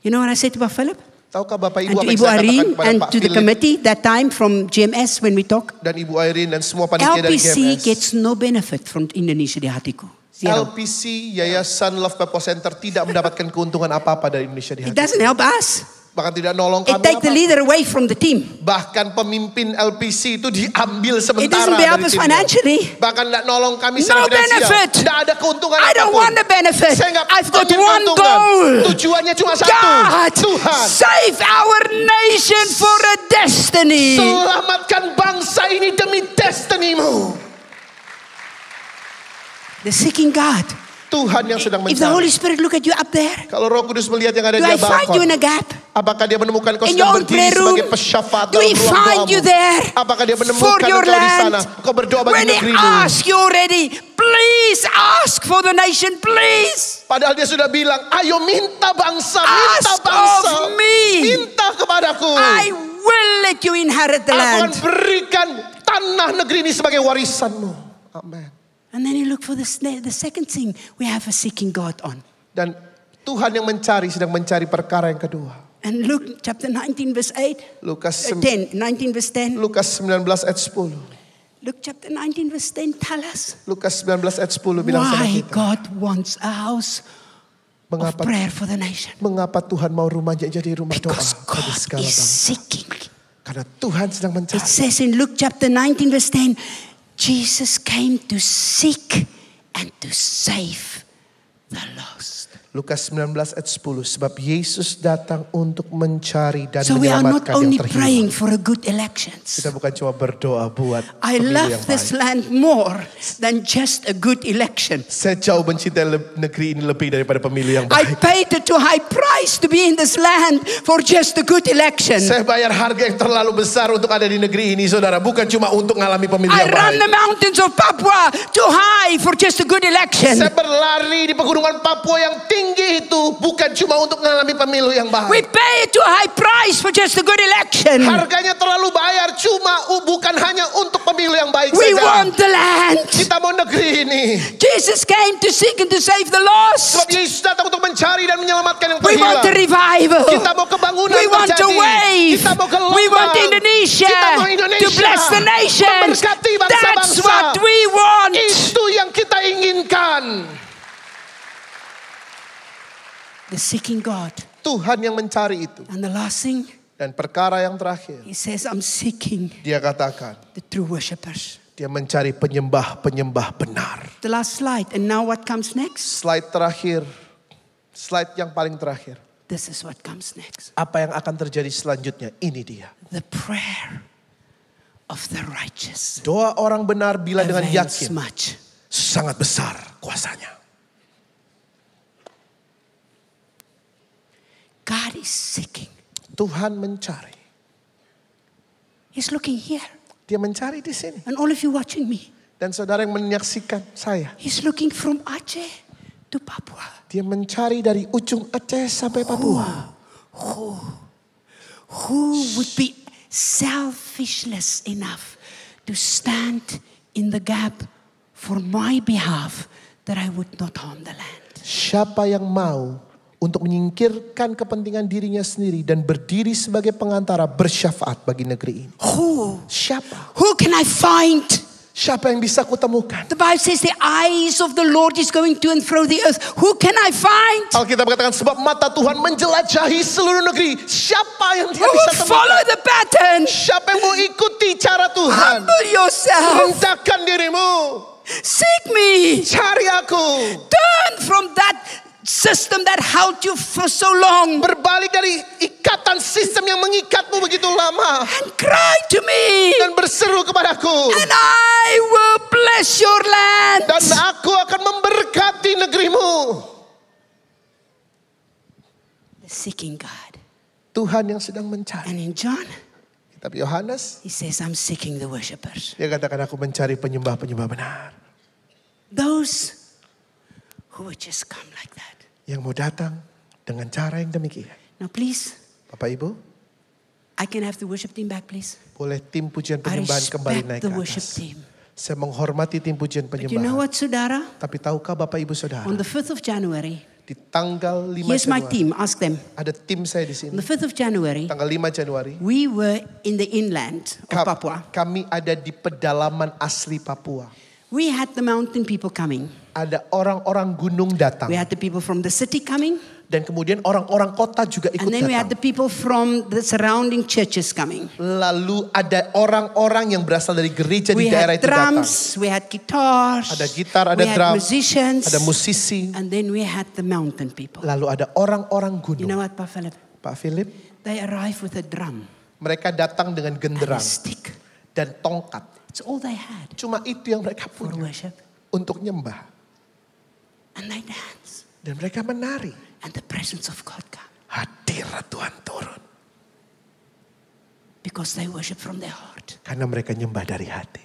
Speaker 1: You know what I said to Pak Philip?
Speaker 2: Tahukah Bapak
Speaker 1: And
Speaker 2: Ibu
Speaker 1: to
Speaker 2: apa yang
Speaker 1: Ibu
Speaker 2: saya katakan
Speaker 1: Irene
Speaker 2: kepada
Speaker 1: and
Speaker 2: Pak
Speaker 1: to the
Speaker 2: Philip
Speaker 1: committee that time from GMS when we talk?
Speaker 2: dan Ibu Irene dan semua panitia dari
Speaker 1: LPC
Speaker 2: GMS?
Speaker 1: gets no benefit from Indonesia di hatiku. Zero.
Speaker 2: LPC, Yayasan Love Purpose Center, tidak mendapatkan keuntungan apa-apa dari Indonesia di
Speaker 1: It
Speaker 2: hati.
Speaker 1: doesn't help us.
Speaker 2: Bahkan tidak nolong
Speaker 1: It
Speaker 2: kami
Speaker 1: takes the
Speaker 2: apa.
Speaker 1: leader away from the team.
Speaker 2: Bahkan pemimpin LPC itu diambil
Speaker 1: It
Speaker 2: sementara
Speaker 1: doesn't help us
Speaker 2: timnya.
Speaker 1: financially.
Speaker 2: Bahkan tidak nolong kami
Speaker 1: No
Speaker 2: secara finansial.
Speaker 1: benefit.
Speaker 2: Tidak ada keuntungan
Speaker 1: I don't
Speaker 2: apapun.
Speaker 1: want the benefit.
Speaker 2: Saya nggak
Speaker 1: I've got
Speaker 2: pengen
Speaker 1: one
Speaker 2: keuntungan.
Speaker 1: goal.
Speaker 2: Tujuannya cuma satu.
Speaker 1: God,
Speaker 2: Tuhan,
Speaker 1: save our nation for a destiny.
Speaker 2: selamatkan bangsa ini demi destinimu.
Speaker 1: The seeking God
Speaker 2: Tuhan yang sedang
Speaker 1: If the Holy
Speaker 2: mencari.
Speaker 1: Spirit look at you up there,
Speaker 2: Kalau Roh Kudus melihat yang ada
Speaker 1: do
Speaker 2: di
Speaker 1: I find you in
Speaker 2: balkon,
Speaker 1: a gap?
Speaker 2: apakah dia menemukan kau
Speaker 1: In
Speaker 2: sedang
Speaker 1: your own
Speaker 2: berdiri
Speaker 1: prayer room?
Speaker 2: sebagai pesyafaat
Speaker 1: Do
Speaker 2: dalam
Speaker 1: we
Speaker 2: ruang
Speaker 1: find you
Speaker 2: doamu?
Speaker 1: there
Speaker 2: Apakah dia
Speaker 1: for
Speaker 2: menemukan
Speaker 1: your
Speaker 2: engkau di sana?
Speaker 1: land?
Speaker 2: Kau berdoa bagi
Speaker 1: When he
Speaker 2: negerimu.
Speaker 1: asks you already, please ask for the nation, please.
Speaker 2: Padahal dia sudah bilang, ayo minta bangsa, minta
Speaker 1: Ask
Speaker 2: bangsa.
Speaker 1: of me.
Speaker 2: Minta kepadaku.
Speaker 1: I will let you inherit the
Speaker 2: Aku akan
Speaker 1: land.
Speaker 2: berikan tanah negeri ini sebagai warisanmu. Amin.
Speaker 1: And then you look for the second thing we have a seeking God on.
Speaker 2: Dan Tuhan yang mencari sedang mencari perkara yang kedua.
Speaker 1: And Luke chapter 19 verse 8.
Speaker 2: Lukas
Speaker 1: 10, 19 verse 10.
Speaker 2: Lukas 19 ayat 10.
Speaker 1: Luke chapter 19 verse 10 tell us
Speaker 2: Lukas 19 ayat 10 bilang sama
Speaker 1: why
Speaker 2: kita.
Speaker 1: God wants a house of
Speaker 2: Mengapa
Speaker 1: prayer for the nation.
Speaker 2: Mengapa Tuhan mau rumahnya jadi rumah doa
Speaker 1: Because
Speaker 2: bagi
Speaker 1: God
Speaker 2: segala
Speaker 1: is
Speaker 2: bangsa?
Speaker 1: seeking.
Speaker 2: Karena Tuhan sedang
Speaker 1: It
Speaker 2: mencari.
Speaker 1: says in Luke chapter 19 verse 10, Jesus came to seek and to save the lost.
Speaker 2: Lukas 19 ayat 10. Sebab Yesus datang untuk mencari dan
Speaker 1: So we are not
Speaker 2: menyelamatkan yang
Speaker 1: only
Speaker 2: terhilang.
Speaker 1: praying for a good elections.
Speaker 2: Kita bukan cuma berdoa buat
Speaker 1: I
Speaker 2: pemilu
Speaker 1: love
Speaker 2: yang
Speaker 1: this
Speaker 2: baik.
Speaker 1: land more than just a good election.
Speaker 2: Saya jauh mencintai negeri ini lebih daripada pemilu yang
Speaker 1: I
Speaker 2: baik.
Speaker 1: paid a too high price to be in this land for just a good election.
Speaker 2: Saya bayar harga yang terlalu besar untuk ada di negeri ini, saudara. Bukan cuma untuk mengalami pemilu
Speaker 1: I
Speaker 2: yang
Speaker 1: run
Speaker 2: baik.
Speaker 1: the mountains of Papua too high for just a good election.
Speaker 2: Saya berlari di pegunungan Papua yang tinggi itu bukan cuma untuk mengalami pemilu yang
Speaker 1: We
Speaker 2: baik.
Speaker 1: pay a too high price for just a good election.
Speaker 2: Harganya terlalu bayar bukan hanya untuk pemilu yang baik
Speaker 1: We
Speaker 2: saja.
Speaker 1: want the land.
Speaker 2: Kita mau negeri ini.
Speaker 1: Jesus came to seek and to save the lost.
Speaker 2: Sebab Yesus datang untuk mencari dan menyelamatkan yang
Speaker 1: We want a
Speaker 2: terhilang.
Speaker 1: revival.
Speaker 2: Kita mau kebangunan
Speaker 1: We want a
Speaker 2: terjadi.
Speaker 1: wave.
Speaker 2: Kita mau gelombang.
Speaker 1: We want Indonesia
Speaker 2: Kita mau Indonesia
Speaker 1: to bless the nations.
Speaker 2: memberkati
Speaker 1: That's
Speaker 2: bangsa-bangsa.
Speaker 1: what we want.
Speaker 2: Itu yang kita inginkan.
Speaker 1: The seeking God.
Speaker 2: Tuhan yang mencari itu.
Speaker 1: And the last thing,
Speaker 2: Dan perkara yang terakhir,
Speaker 1: he says, I'm seeking
Speaker 2: dia katakan,
Speaker 1: the true worshippers.
Speaker 2: dia mencari penyembah-penyembah benar.
Speaker 1: The last slide. And now what comes next?
Speaker 2: Slide terakhir, slide yang paling terakhir.
Speaker 1: This is what comes next.
Speaker 2: Apa yang akan terjadi selanjutnya? Ini dia.
Speaker 1: The prayer of the righteous
Speaker 2: Doa orang benar bila dengan
Speaker 1: avails
Speaker 2: yakin
Speaker 1: much.
Speaker 2: sangat besar kuasanya.
Speaker 1: God is seeking.
Speaker 2: Tuhan mencari.
Speaker 1: He's looking here.
Speaker 2: Dia mencari di sini.
Speaker 1: And all of you watching me.
Speaker 2: Dan saudara yang menyaksikan saya.
Speaker 1: He's looking from Aceh to Papua.
Speaker 2: Dia mencari dari ujung Aceh sampai Papua.
Speaker 1: Who would be selfishness enough to stand in the gap for my behalf that I would not harm the land?
Speaker 2: Siapa yang mau untuk menyingkirkan kepentingan dirinya sendiri dan berdiri sebagai pengantara bersyafaat bagi negeri ini?
Speaker 1: Who?
Speaker 2: Siapa?
Speaker 1: Who can I find?
Speaker 2: Siapa yang bisa kutemukan?
Speaker 1: The Bible says the eyes of the Lord is going to and fro the earth. Who can I find?
Speaker 2: Alkitab katakan sebab mata Tuhan menjelajahi seluruh negeri. Siapa yang dia
Speaker 1: Who
Speaker 2: bisa
Speaker 1: will follow
Speaker 2: temukan?
Speaker 1: the pattern?
Speaker 2: Siapa yang mau ikuti cara Tuhan?
Speaker 1: Humble yourself.
Speaker 2: Rendahkan dirimu.
Speaker 1: Seek me.
Speaker 2: Cari aku.
Speaker 1: Turn from that system that held you for so long
Speaker 2: Berbalik dari ikatan sistem yang mengikatmu begitu lama.
Speaker 1: and cry to me.
Speaker 2: Dan berseru kepadaku.
Speaker 1: And I will bless your land.
Speaker 2: Dan aku akan memberkati negerimu.
Speaker 1: The seeking God.
Speaker 2: Tuhan yang sedang mencari.
Speaker 1: And in John,
Speaker 2: Kitab Yohanes,
Speaker 1: he says, I'm seeking the worshippers.
Speaker 2: dia katakan aku mencari penyembah-penyembah benar.
Speaker 1: Those who would just come like that.
Speaker 2: Yang mau datang dengan cara yang demikian.
Speaker 1: Now please,
Speaker 2: Bapak Ibu,
Speaker 1: I can have the worship team back please.
Speaker 2: boleh tim pujian
Speaker 1: I
Speaker 2: penyembahan kembali
Speaker 1: respect
Speaker 2: naik
Speaker 1: the
Speaker 2: ke
Speaker 1: worship
Speaker 2: atas.
Speaker 1: team.
Speaker 2: Saya menghormati tim pujian
Speaker 1: But you know
Speaker 2: penyembahan.
Speaker 1: what, Sudara?
Speaker 2: Tapi tahukah Bapak Ibu Saudara,
Speaker 1: On the 5th of January,
Speaker 2: di tanggal 5
Speaker 1: here's my
Speaker 2: Januari,
Speaker 1: team, ask them.
Speaker 2: ada tim saya di
Speaker 1: On
Speaker 2: sini.
Speaker 1: the 5th of January,
Speaker 2: Tanggal 5 Januari,
Speaker 1: we were in the inland of Papua.
Speaker 2: kami ada di pedalaman asli Papua.
Speaker 1: We had the mountain people coming.
Speaker 2: Ada orang-orang gunung datang.
Speaker 1: We had the people from the city coming.
Speaker 2: Dan kemudian orang-orang kota juga ikut
Speaker 1: And then we had
Speaker 2: datang.
Speaker 1: the people from the surrounding churches coming.
Speaker 2: Lalu ada orang-orang yang berasal dari gereja
Speaker 1: We
Speaker 2: di daerah
Speaker 1: had
Speaker 2: itu datang.
Speaker 1: drums, we had guitars,
Speaker 2: Ada gitar, ada
Speaker 1: we had
Speaker 2: drum,
Speaker 1: musicians,
Speaker 2: ada musisi.
Speaker 1: and then we had the mountain people.
Speaker 2: Lalu ada orang-orang
Speaker 1: You
Speaker 2: gunung.
Speaker 1: know what, Pak Philip?
Speaker 2: Pak Philip,
Speaker 1: They arrived with a drum
Speaker 2: mereka datang dengan
Speaker 1: and a
Speaker 2: genderang
Speaker 1: stick.
Speaker 2: dan tongkat.
Speaker 1: It's all they had
Speaker 2: Cuma itu yang mereka
Speaker 1: for
Speaker 2: punya
Speaker 1: worship.
Speaker 2: untuk nyembah.
Speaker 1: And they dance.
Speaker 2: Dan mereka menari.
Speaker 1: And the presence of God comes.
Speaker 2: Hadirat Tuhan turun.
Speaker 1: Because they worship from their heart.
Speaker 2: Karena mereka nyembah dari hati.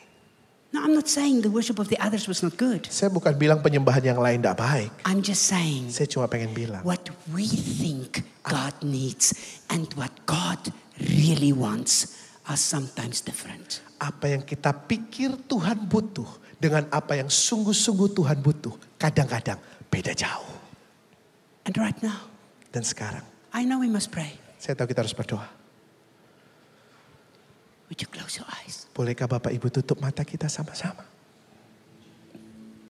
Speaker 1: Now, I'm not saying the worship of the others was not good.
Speaker 2: Saya bukan bilang penyembahan yang lain tidak baik.
Speaker 1: I'm just saying
Speaker 2: Saya cuma pengen bilang.
Speaker 1: what we think God needs and what God really wants are sometimes different.
Speaker 2: Apa yang kita pikir Tuhan butuh dengan apa yang sungguh-sungguh Tuhan butuh kadang-kadang beda jauh.
Speaker 1: And right now,
Speaker 2: Dan sekarang
Speaker 1: I know we must pray.
Speaker 2: saya tahu kita harus berdoa.
Speaker 1: Would you close your eyes?
Speaker 2: Bolehkah Bapak Ibu tutup mata kita sama-sama?